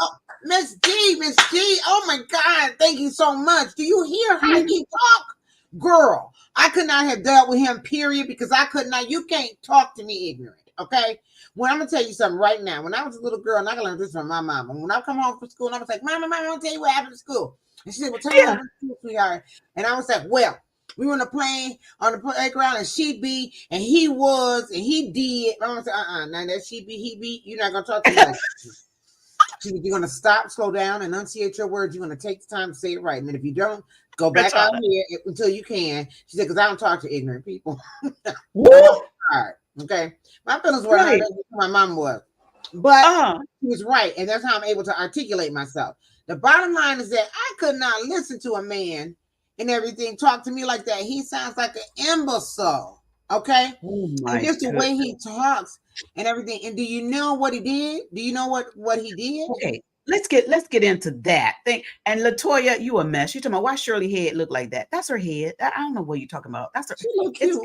Miss G, oh my God, thank you so much. Do you hear how he talk? Girl, I could not have dealt with him, period, because I could not. You can't talk to me ignorant, okay? When I'm gonna tell you something right now. When I was a little girl, and I learned this from my mama. When I come home from school, I was like, Mama, I want to tell you what happened to school. And she said, well, tell me what happened to school, sweetheart. And I was like, well, we were on the playground, and she be, and he was, and he did. My mama said, now that she be, he be, you're not gonna talk to me like that. You're going to stop, slow down, enunciate your words. You're going to take the time to say it right. And then if you don't, go back out here until you can. She said, because I don't talk to ignorant people. Okay. My feelings were hurt. My mom was. But she was right. And that's how I'm able to articulate myself. The bottom line is that I could not listen to a man and everything talk to me like that. He sounds like an imbecile. Okay. And just the way he talks and everything. And do you know what he did? Do you know what he did? Okay, let's get into that thing. And Latoya, you a mess. You talking about why Shirley head look like that? That's her head. I don't know what you're talking about. That's her. She look cute.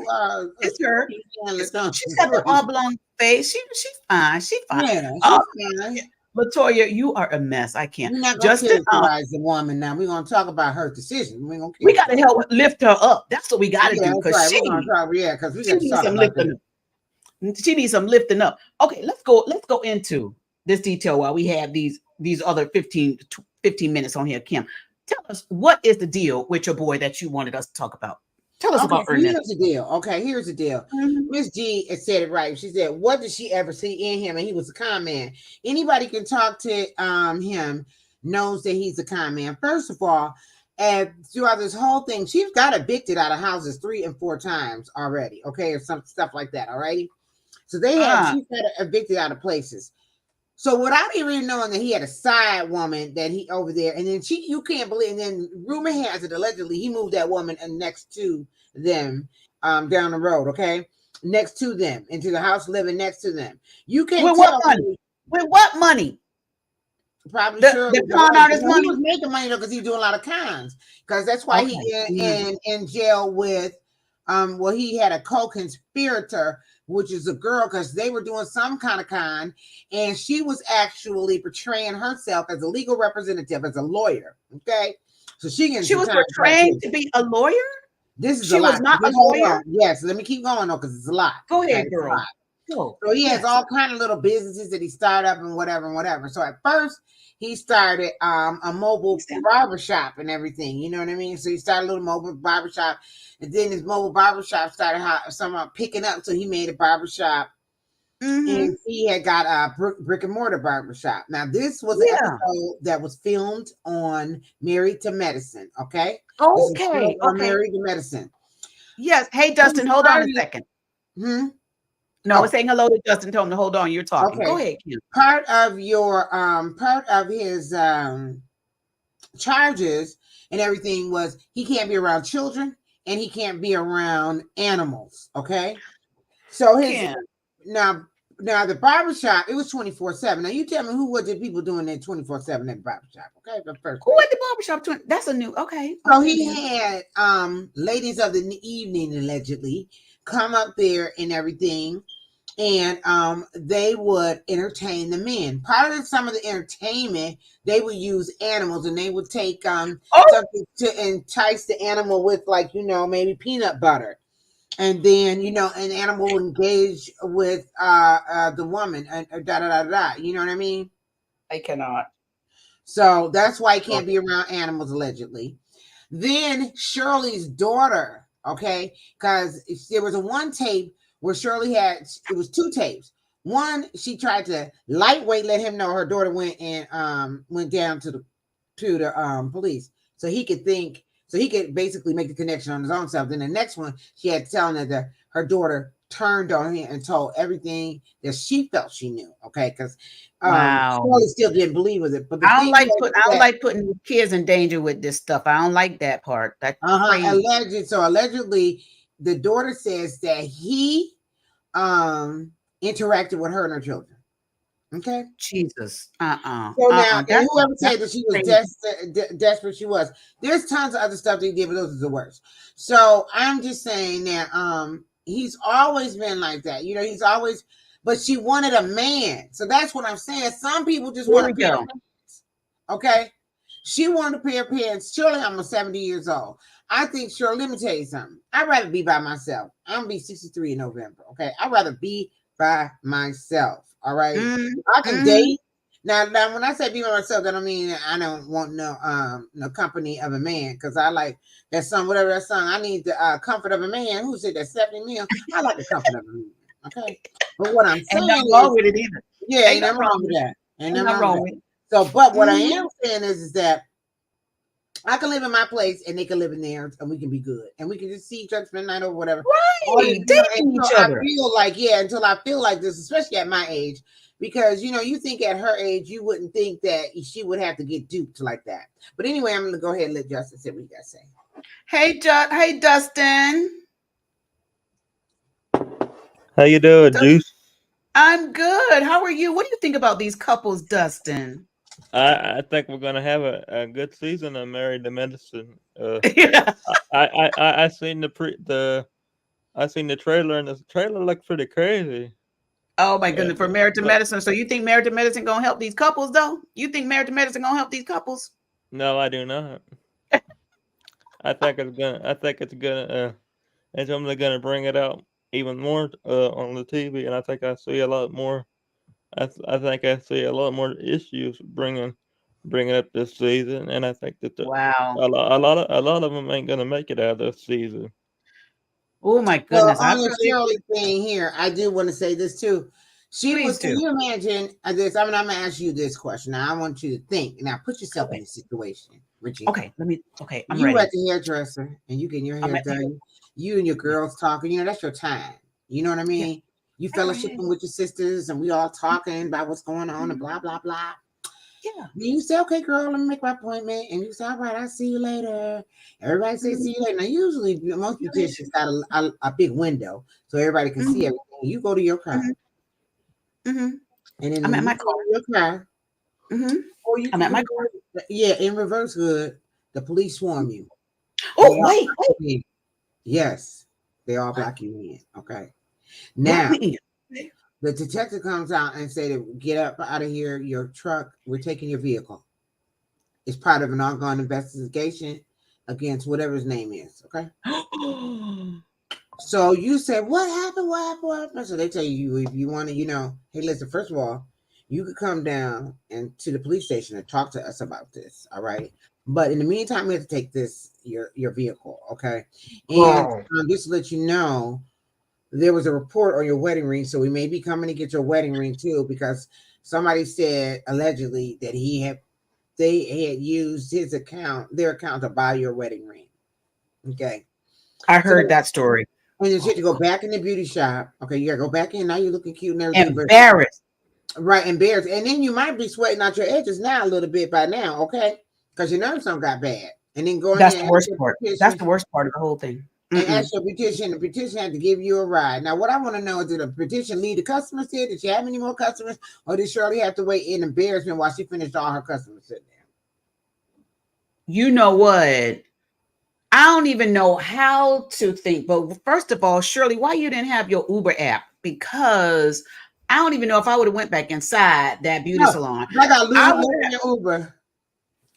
It's her. She's got the oblong face. She fine. She fine. Yeah, she's fine. Latoya, you are a mess. I can't. We're not going to characterize the woman now. We're going to talk about her decision. We got to help lift her up. That's what we got to do. Because she needs some lifting up. She needs some lifting up. Okay, let's go into this detail while we have these other 15 minutes on here. Kim, tell us, what is the deal with your boy that you wanted us to talk about? Tell us about Ernest. Here's the deal. Okay, here's the deal. Miss G said it right. She said, what did she ever see in him? And he was a con man. Anybody can talk to him knows that he's a con man. First of all, and throughout this whole thing, she's got evicted out of houses 3 and 4 times already. Okay, or some stuff like that. All righty. So she's got evicted out of places. So without even knowing that he had a side woman that he over there, and then you can't believe, and then rumor has it allegedly he moved that woman next to them down the road, okay? Next to them, into the house, living next to them. You can't with tell what money? With what money? Probably the con artist money. He was making money though because he's doing a lot of cons. Because that's why he in jail with he had a co-conspirator, which is a girl, because they were doing some kind of con, and she was actually portraying herself as a legal representative, as a lawyer. Okay, so she was portraying to be a lawyer. This is she a lot. Was not a lawyer. Yes, let me keep going though, because it's a lot. Go ahead, girl. So he has all kind of little businesses that he started up and whatever. So at first he started a mobile barbershop and everything. You know what I mean? So he started a little mobile barbershop, and then his mobile barbershop started somehow picking up. So he made a barbershop, and he had got a brick and mortar barbershop. Now this was an episode that was filmed on Married to Medicine. Okay. Okay. Married to Medicine. Yes. Hey, Dustin, hold on a second. No, I was saying hello to Justin. Told him to hold on. You're talking. Okay. Go ahead, Kim. Part of his charges and everything was he can't be around children and he can't be around animals. Okay. So now the barbershop, it was 24/7. Now you tell me what did people doing there 24/7 at the barbershop? Okay. But first, who at the barbershop? That's a new. Okay. So he had ladies of the evening allegedly come up there and everything, and they would entertain the men. Part of some of the entertainment, they would use animals, and they would take something to entice the animal with, like, maybe peanut butter, and then an animal would engage with the woman and you know what I mean? I cannot. So that's why he can't be around animals allegedly. Then Shirley's daughter. Okay, because there was one tape where Shirley it was 2 tapes. One, she tried to lightweight let him know her daughter went down to the police, so he could basically make the connection on his own self. Then the next one, she had telling her that her daughter turned on him and told everything that she felt she knew. Okay, because Shirley still didn't believe with it. But I don't like putting kids in danger with this stuff. I don't like that part. That's crazy. Allegedly, the daughter says that he interacted with her and her children. Okay, Jesus. So now, and whoever said that she was desperate, she was. There's tons of other stuff that he did, but those are the worst. So I'm just saying that he's always been like that. He's always. But she wanted a man. So that's what I'm saying. Some people just want to be. Okay. She wanted a pair of pants. Surely I'm 70 years old. I think, sure, let me tell you something. I'd rather be by myself. I'm going to be 63 in November, okay? I'd rather be by myself, all right? I can date. Now, when I say be by myself, that don't mean I don't want no company of a man, because I like that song, whatever that song. I need the comfort of a man. Who said that? Stephanie Mills. I like the comfort of a man, okay? But what I'm saying Ain't nothing wrong with it either. yeah, ain't nothing wrong with that. Ain't nothing wrong with it. So, but what I am saying is that I can live in my place and they can live in theirs, and we can be good, and we can just see each other, spend the night or whatever. Right, dating each other. Until I feel like this, especially at my age, because you think at her age you wouldn't think that she would have to get duped like that. But anyway, I'm gonna go ahead and let Justin say what you gotta say. Hey, Dustin. How you doing, Juice? I'm good. How are you? What do you think about these couples, Dustin? I think we're gonna have a good season of Married to Medicine. Yeah. I seen the trailer, and the trailer looked pretty crazy. Oh my goodness, for Married to Medicine. So you think Married to Medicine gonna help these couples, though? You think Married to Medicine gonna help these couples? No, I do not. I think it's gonna. It's only gonna bring it out even more on the TV, and I think I see a lot more. I think I see a lot more issues bringing up this season, and I think that a lot of them ain't gonna make it out of this season. Oh my goodness! Well, on the Shirley thing here, I do want to say this too. Can you imagine this? I'm gonna ask you this question. Now, I want you to think. Now, put yourself in the situation, Richie. Okay, I'm you ready. At the hairdresser, and you getting your hair done. You and your girls talking. That's your time. You know what I mean? Yeah. You fellowshipping with your sisters, and we all talking about what's going on and blah blah blah. Yeah. Then you say, "Okay, girl, let me make my appointment," and you say, "All right, I'll see you later." Everybody say, "See you later." Now, usually, most beauticians got a big window so everybody can see everything. You go to your car, and then I'm at my car. Your car. Or you I'm at my car. Yeah, in reverse hood, the police swarm you. Oh, wait. Yes, they all block you in. Okay. Now, the detective comes out and say, "Get up out of here, your truck. We're taking your vehicle." It's part of an ongoing investigation against whatever his name is. Okay. So you say, "What happened? What happened?" So they tell you, if you want to, hey, listen. First of all, you could come down and to the police station and talk to us about this. All right. But in the meantime, we have to take your vehicle. Okay. And just to let you know, there was a report on your wedding ring, so we may be coming to get your wedding ring too, because somebody said allegedly that they had used their account to buy your wedding ring. Okay. I heard that story. And you have to go back in the beauty shop. Okay, you gotta go back in. Now you're looking cute and everything. Embarrassed. Right, embarrassed. And then you might be sweating out your edges now a little bit by now, okay? Because your nerves don't got bad. And then go That's the worst part. That's the worst part of the whole thing. And ask your beautician. The beautician had to give you a ride. Now, what I want to know is, did the beautician lead the customers here? Did she have any more customers? Or did Shirley have to wait in embarrassment while she finished all her customers sitting there? You know what? I don't even know how to think. But first of all, Shirley, why you didn't have your Uber app? Because I don't even know if I would have went back inside that beauty salon. I got your Uber.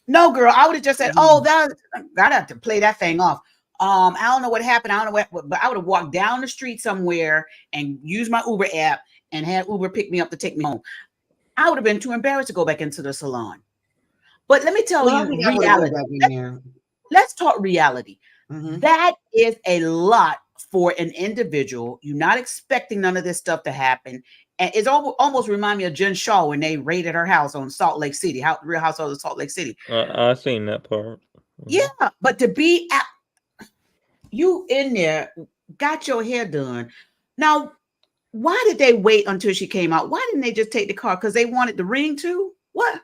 No, girl, I would have just said, "Oh, I'd have to play that thing off." I don't know what happened. I don't know but I would have walked down the street somewhere and used my Uber app and had Uber pick me up to take me home. I would have been too embarrassed to go back into the salon. But let me tell you reality. Let's talk reality. That is a lot for an individual. You're not expecting none of this stuff to happen. And it's almost remind me of Jen Shaw when they raided her house on Salt Lake City, Real Housewives of Salt Lake City. I seen that part. Yeah, but to be you in there, got your hair done. Now, why did they wait until she came out? Why didn't they just take the car? Because they wanted the ring too? What?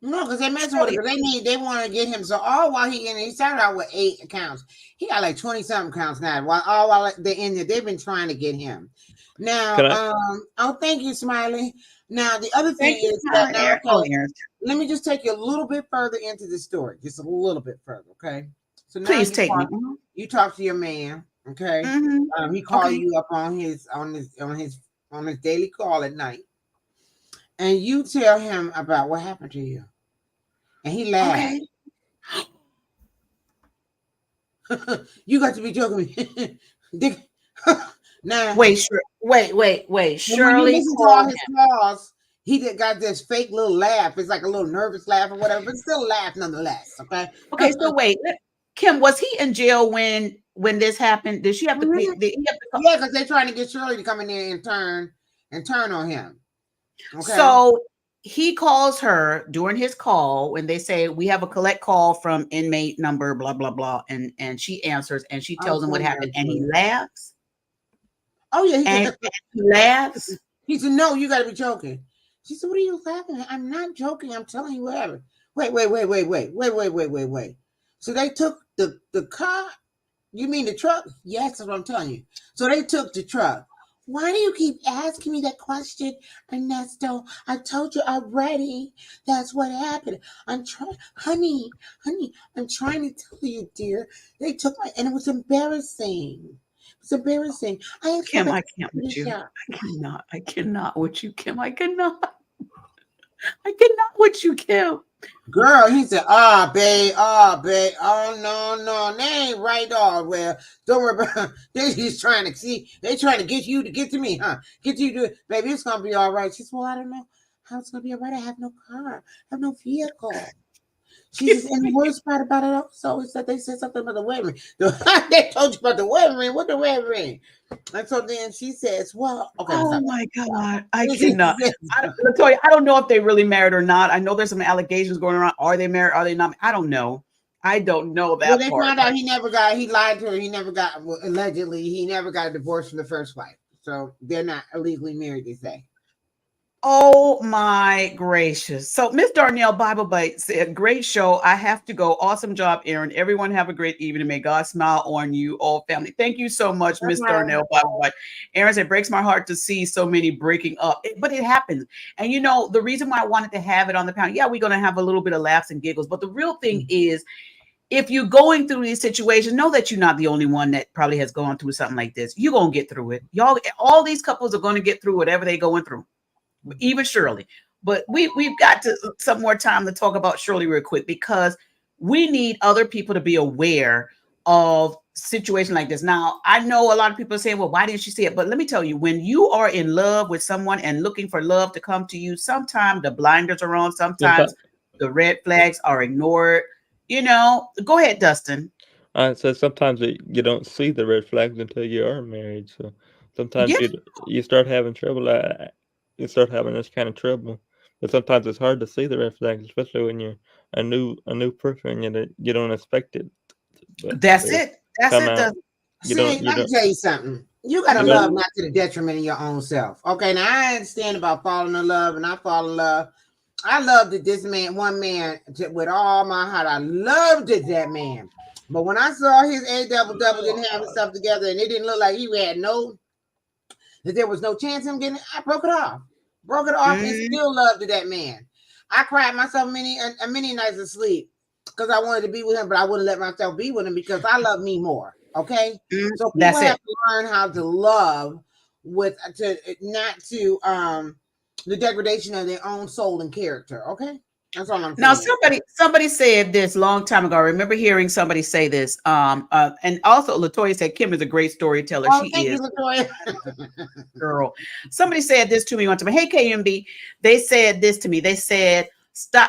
No, because they messing with it. Because they want to get him. So while he started out with 8 accounts, he got like 20-something accounts now. While they're in there, they've been trying to get him. Now, thank you, Smiley. Now, the other thing is that let me just take you a little bit further into the story, just a little bit further, okay? So now please take me. You talk to your man, okay? He called you up on his daily call at night, and you tell him about what happened to you. and he laughed. Okay. You got to be joking me. Dick. Now, Wait. Wait. and when you Shirley listen to all called his him. calls, he got this fake little laugh. It's like a little nervous laugh or whatever, but still laugh nonetheless. Okay. Okay, so wait, Kim, was he in jail when this happened? Did she have to pay? Mhm. Did he have to Yeah, because they're trying to get Shirley to come in there and turn on him. Okay. So he calls her during his call when they say we have a collect call from inmate number blah blah blah, and she answers and she tells him what happened, and he laughs Oh yeah, and he laughs. he said, "No, you got to be joking." She said, "What are you laughing at? I'm not joking. I'm telling you what happened." Wait. So they took the car. You mean the truck? Yes, that's what I'm telling you. So they took the truck. Why do you keep asking me that question, Ernesto? I told you already. That's what happened. I'm trying, honey. I'm trying to tell you, dear. They took my, and it was embarrassing. It's embarrassing. Kim, I can't with you. I cannot with you, Kim. I cannot with you, Kim. Girl, he said, babe, no, they ain't right all. Well, don't worry about they just trying to see, they trying to get you to get to me, huh? Get you to, baby, it's gonna be all right. She said, well, I don't know how it's gonna be all right. I have no car, I have no vehicle. She says, and the worst part about it also is that they said something about the wedding ring. They told you about the wedding ring. What the wedding ring? And so then she says, well, okay. Oh my God, I cannot. Latoya, I don't know if they really married or not. I know there's some allegations going around. Are they married? Are they not? I don't know. I don't know that. Well, they found out he lied to her. He never got, allegedly, he never got a divorce from the first wife. So they're not illegally married, they say. Oh my gracious. So Miss Darnell Bible Bite said, great show. I have to go. Awesome job, Aaron. Everyone have a great evening. May God smile on you all, family. Thank you so much, Miss Darnell Bible Bite. Aaron said, breaks my heart to see so many breaking up, but it happens. And you know, the reason why I wanted to have it on the panel, yeah, we're going to have a little bit of laughs and giggles, but the real thing is, if you're going through these situations, know that you're not the only one that probably has gone through something like this. You're going to get through it. Y'all, all these couples are going to get through whatever they're going through. Even Shirley, but we've got to some more time to talk about Shirley real quick, because we need other people to be aware of situation like this. Now, I know a lot of people are saying, well, why didn't she say it? But let me tell you, when you are in love with someone and looking for love to come to you, sometimes the blinders are on, sometimes the red flags are ignored. You know, go ahead, Dustin. So sometimes you don't see the red flags until you are married. So sometimes you start having trouble. You start having this kind of trouble, but sometimes it's hard to see the red flags, especially when you're a new person and you don't expect it. But that's it. That's it. Let me tell you something. You gotta love not to the detriment of your own self. Okay, now I understand about falling in love, and I fall in love. I loved this man, one man, with all my heart. I loved that man. But when I saw his double didn't have himself together, and it didn't look like he had that there was no chance of him getting it, I broke it off. And still loved that man. I cried myself many nights of sleep because I wanted to be with him, but I wouldn't let myself be with him because I love me more. Okay, so people have to learn how to love not to the degradation of their own soul and character. Okay. That's all I'm saying. Now, somebody said this a long time ago. I remember hearing somebody say this. And also Latoya said Kim is a great storyteller. She is. You, Latoya. Girl. Somebody said this to me one time. Hey, KMB. They said this to me. They said,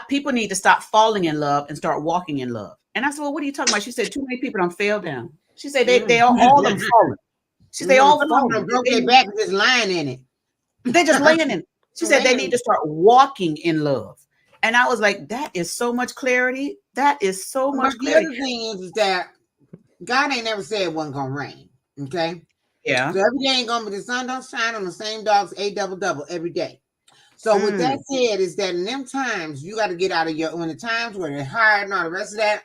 people need to stop falling in love and start walking in love. And I said, well, what are you talking about? She said, too many people don't fell down. She said they all them falling. She said they all falling. Broke their back and just lying in it. They just laying in it. She said they need to start walking in love. And I was like, that is so much clarity. That is so much clarity. The other thing is that God ain't never said it wasn't going to rain. Okay? Yeah. So every day ain't going to be, the sun don't shine on the same dogs, double every day. So with that said, is that in them times, you got to get out of when the times where it's hard and all the rest of that,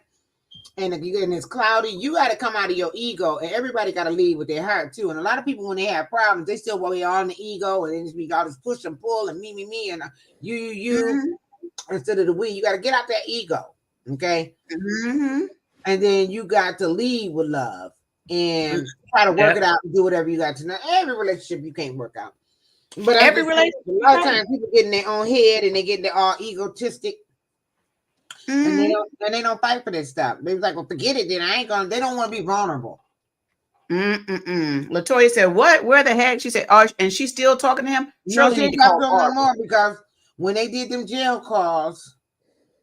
and it's cloudy, you got to come out of your ego, and everybody got to lead with their heart too. And a lot of people, when they have problems, they still walk on the ego, and then just be all this push and pull and me, and you. Instead of the we, you got to get out that ego, okay? And then you got to lead with love and try to work it out and do whatever you got to. Now, every relationship you can't work out, but every relationship, a lot of times people get in their own head and they get all egotistic, And they don't fight for this stuff. They was like, well, forget it. Then I ain't gonna. They don't want to be vulnerable. Latoya said, "What? Where the heck?" She said, "Oh, and she's still talking to him." No, Shirley she need ain't to talking call to him no Barbara. more because when they did them jail calls,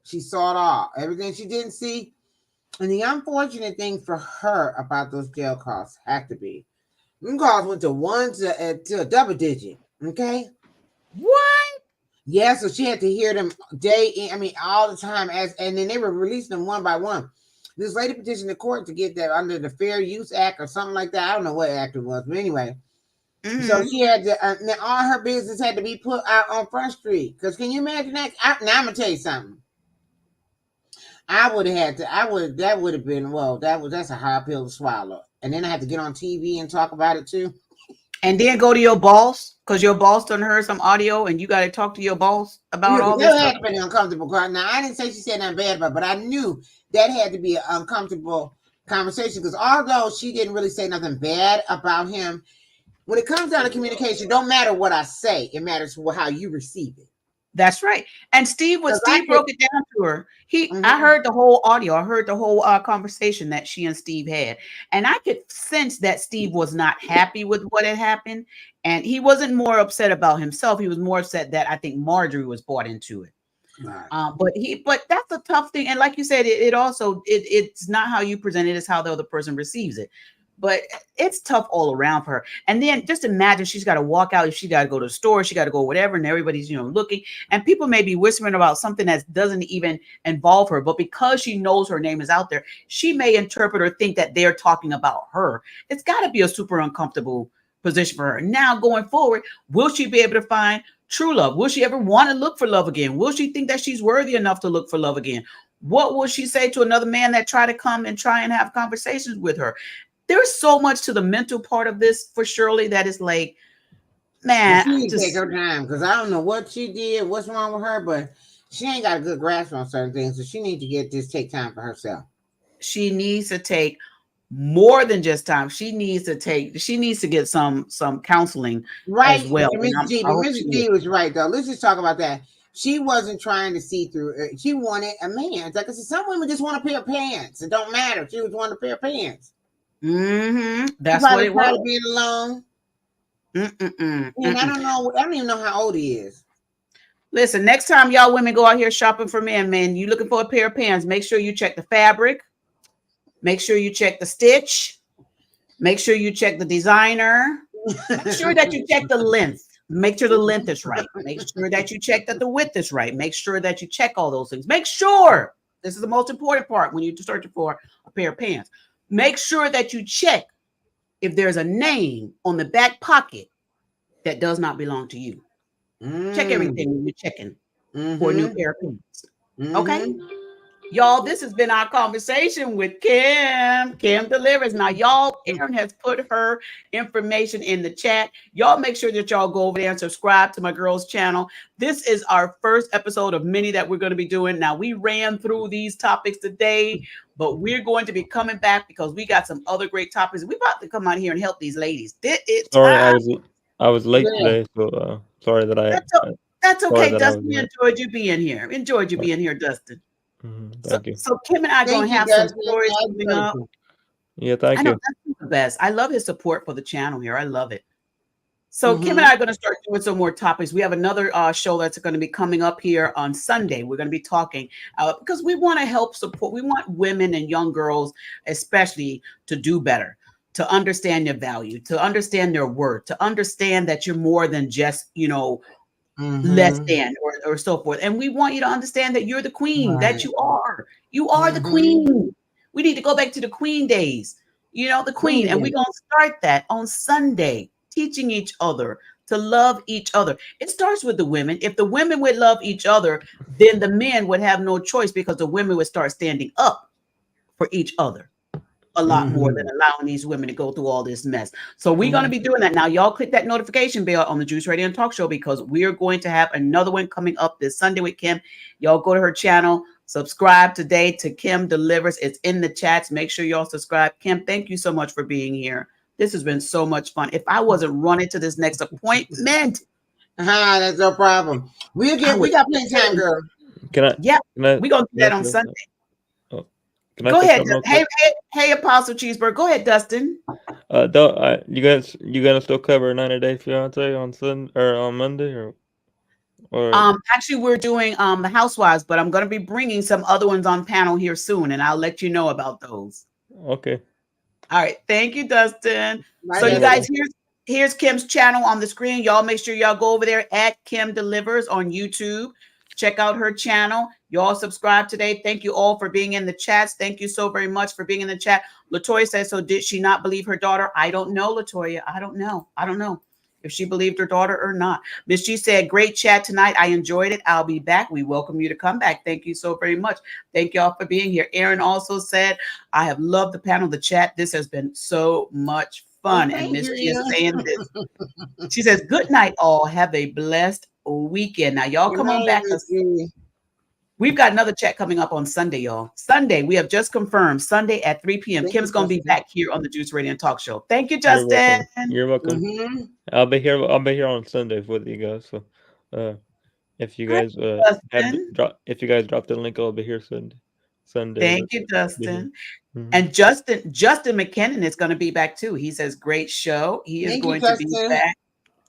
she saw it all. Everything she didn't see. And the unfortunate thing for her about those jail calls had to be, them calls went to a double digit. Okay. What? Yeah, so she had to hear them all the time, and then they were releasing them one by one. This lady petitioned the court to get that under the Fair Use Act or something like that. I don't know what act it was, but anyway. So she had to, all her business had to be put out on Front Street. Because can you imagine that? Now I'm gonna tell you something. That would have been, that's a hard pill to swallow. And then I have to get on TV and talk about it too. And then go to your boss because your boss done heard some audio and you got to talk to your boss about all this. That had to be uncomfortable. Now, I didn't say she said nothing bad about it, but I knew that had to be an uncomfortable conversation because although she didn't really say nothing bad about him, when it comes down to communication, don't matter what I say. It matters how you receive it. That's right. And Steve broke it down to her. I heard the whole audio. I heard the whole conversation that she and Steve had. And I could sense that Steve was not happy with what had happened. And he wasn't more upset about himself. He was more upset that I think Marjorie was brought into it. Right. But that's a tough thing. And like you said, it's not how you present it, it's how the other person receives it. But it's tough all around for her. And then just imagine she's got to walk out. If she got to go to the store, she got to go whatever. And everybody's, looking. And people may be whispering about something that doesn't even involve her. But because she knows her name is out there, she may interpret or think that they're talking about her. It's got to be a super uncomfortable position for her. Now, going forward, will she be able to find true love? Will she ever want to look for love again? Will she think that she's worthy enough to look for love again? What will she say to another man that try and have conversations with her? There's so much to the mental part of this for Shirley that is like, man, she needs to take her time because I don't know what she did, what's wrong with her, but she ain't got a good grasp on certain things, so she needs to take time for herself. She needs to take more than just time. She needs to get some counseling, right? As well. Mrs. G was right though. Let's just talk about that. She wasn't trying to see through it. She wanted a man. It's like I said, some women just want a pair of pants. It don't matter. She was wanting a pair of pants. That's what it was. Being alone. And I don't even know how old he is. Listen, next time y'all women go out here shopping for men, you looking for a pair of pants, make sure you check the fabric, make sure you check the stitch, make sure you check the designer, make sure that you check the length. Make sure the length is right. Make sure that you check that the width is right. Make sure that you check all those things. Make sure, this is the most important part when you're searching for a pair of pants. Make sure that you check if there's a name on the back pocket that does not belong to you. Check everything when you're checking for a new pair of pants. Okay? Y'all, this has been our conversation with Kim. Kim Delivers. Now, y'all, Erin has put her information in the chat. Y'all make sure that y'all go over there and subscribe to my girls' channel. This is our first episode of many that we're going to be doing. Now, we ran through these topics today, but we're going to be coming back because we got some other great topics. We're about to come out here and help these ladies. Sorry, I was late today, so sorry that I... That's okay, Dustin. Enjoyed you being here. Dustin. Thank you. So Kim and I are going to have some stories coming up. Yeah, thank you. That's the best. I love his support for the channel here. I love it. So Kim and I are going to start doing some more topics. We have another show that's going to be coming up here on Sunday. We're going to be talking because we want to help support. We want women and young girls, especially, to do better, to understand their value, to understand their worth, to understand that you're more than just, less than or so forth. And we want you to understand that you're the queen, that you are. You are the queen. We need to go back to the queen days, the queen. And we're going to start that on Sunday, teaching each other to love each other. It starts with the women. If the women would love each other, then the men would have no choice because the women would start standing up for each other a lot more than allowing these women to go through all this mess. So we're going to be doing that. Now, y'all click that notification bell on the Juice Radio and Talk Show because we are going to have another one coming up this Sunday with Kim. Y'all go to her channel, subscribe today to Kim Delivers. It's in the chats. Make sure y'all subscribe. Kim, thank you so much for being here. This has been so much fun. If I wasn't running to this next appointment. That's no problem. We got plenty of time, girl. Can I? Yeah, Can I, we're gonna do can I that on say Sunday. something? Can I Go say ahead. something real Hey, quick? hey, Apostle Cheeseburger. Go ahead, Dustin. You gonna still cover 90 Day Fiance on Sunday or on Monday or Actually, we're doing the Housewives, but I'm gonna be bringing some other ones on panel here soon, and I'll let you know about those. okay? All right, thank you, Dustin. Bye, So you You're guys, welcome. here's Kim's channel on the screen. Y'all make sure y'all go over there at Kim Delivers on YouTube. Check out her channel. Y'all subscribe today. Thank you all for being in the chats. Thank you so very much for being in the chat. Latoya says, so did she not believe her daughter? I don't know, Latoya. I don't know if she believed her daughter or not. Miss G said, great chat tonight. I enjoyed it. I'll be back. We welcome you to come back. Thank you so very much. Thank y'all for being here. Aaron also said, I have loved the panel, the chat. This has been so much fun. And Miss G is saying this. She says, good night, all. Have a blessed weekend. Now, y'all come on back. We've got another chat coming up on Sunday, y'all. Sunday, we have just confirmed Sunday at 3 p.m. Thank Kim's you, going to be Justin. back here on the Juice Radio and Talk Show. Thank you, You're Justin. welcome. You're welcome. Mm-hmm. I'll be here on Sunday with you guys. So, if you guys Justin. if you guys drop the link, I'll be here Sunday. Thank you, Justin. Mhm. And Justin McKinnon is going to be back too. He says, great show. He is Thank going you, to be Justin. back.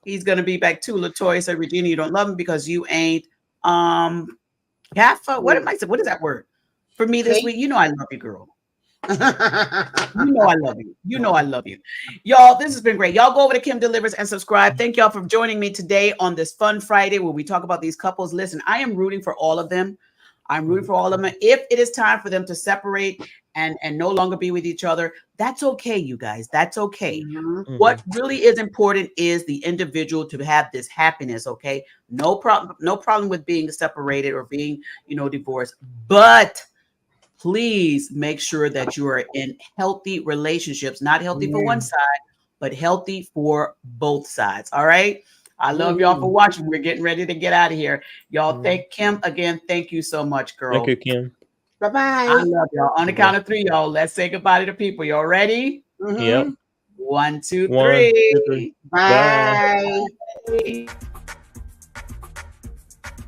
He's going to be back too. Latoya said, Regina, you don't love him because you ain't Gaffa. What am I saying? What is that word? For me this week, you know I love you, girl. You know I love you. You know I love you. Y'all, this has been great. Y'all go over to Kim Delivers and subscribe. Thank y'all for joining me today on this fun Friday where we talk about these couples. Listen, I am rooting for all of them. I'm rooting for all of them. If it is time for them to separate and no longer be with each other, that's okay, you guys. That's okay. Mhm. What really is important is the individual to have this happiness, okay? No problem with being separated or being, divorced. But please make sure that you are in healthy relationships, not healthy for one side, but healthy for both sides. All right. I love y'all for watching. We're getting ready to get out of here. Y'all, thank Kim again. Thank you so much, girl. Thank you, Kim. Bye-bye. I love y'all. On the count of 3, y'all, let's say goodbye to the people. Y'all ready? Mhm. Yep. 1, 2, 1, 2, 3. 3. Bye. Bye.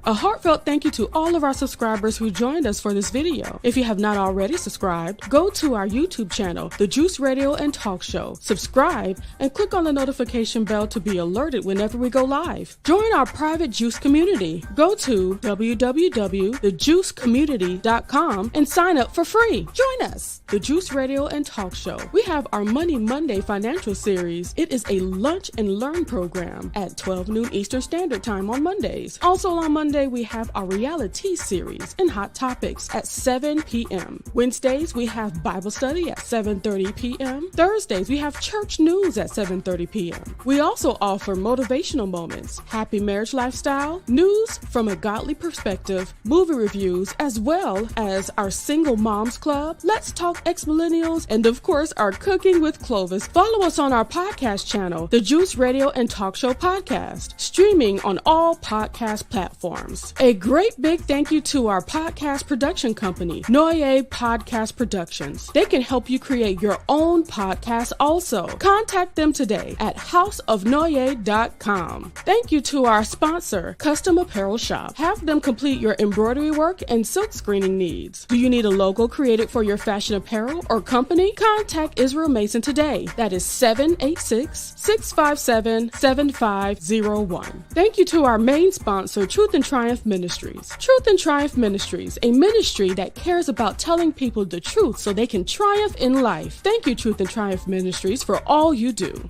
A heartfelt thank you to all of our subscribers who joined us for this video. If you have not already subscribed, go to our YouTube channel, The Juice Radio and Talk Show. Subscribe and click on the notification bell to be alerted whenever we go live. Join our private Juice community. Go to www.thejuicecommunity.com and sign up for free. Join us, The Juice Radio and Talk Show. We have our Money Monday financial series. It is a lunch and learn program at 12 noon Eastern Standard Time on Mondays. Also on Monday, we have our reality series and hot topics at 7 p.m. Wednesdays, we have Bible study at 7:30 p.m. Thursdays, we have church news at 7:30 p.m. We also offer motivational moments, happy marriage lifestyle, news from a godly perspective, movie reviews, as well as our single moms club, Let's Talk Ex-Millennials, and of course, our Cooking with Clovis. Follow us on our podcast channel, The Juice Radio and Talk Show Podcast, streaming on all podcast platforms. A great big thank you to our podcast production company, Noye Podcast Productions. They can help you create your own podcast also. Contact them today at houseofnoye.com. Thank you to our sponsor, Custom Apparel Shop. Have them complete your embroidery work and silk screening needs. Do you need a logo created for your fashion apparel or company? Contact Israel Mason today. That is 786-657-7501. Thank you to our main sponsor, Truth and Triumph Ministries. Truth and Triumph Ministries, a ministry that cares about telling people the truth so they can triumph in life. Thank you, Truth and Triumph Ministries, for all you do.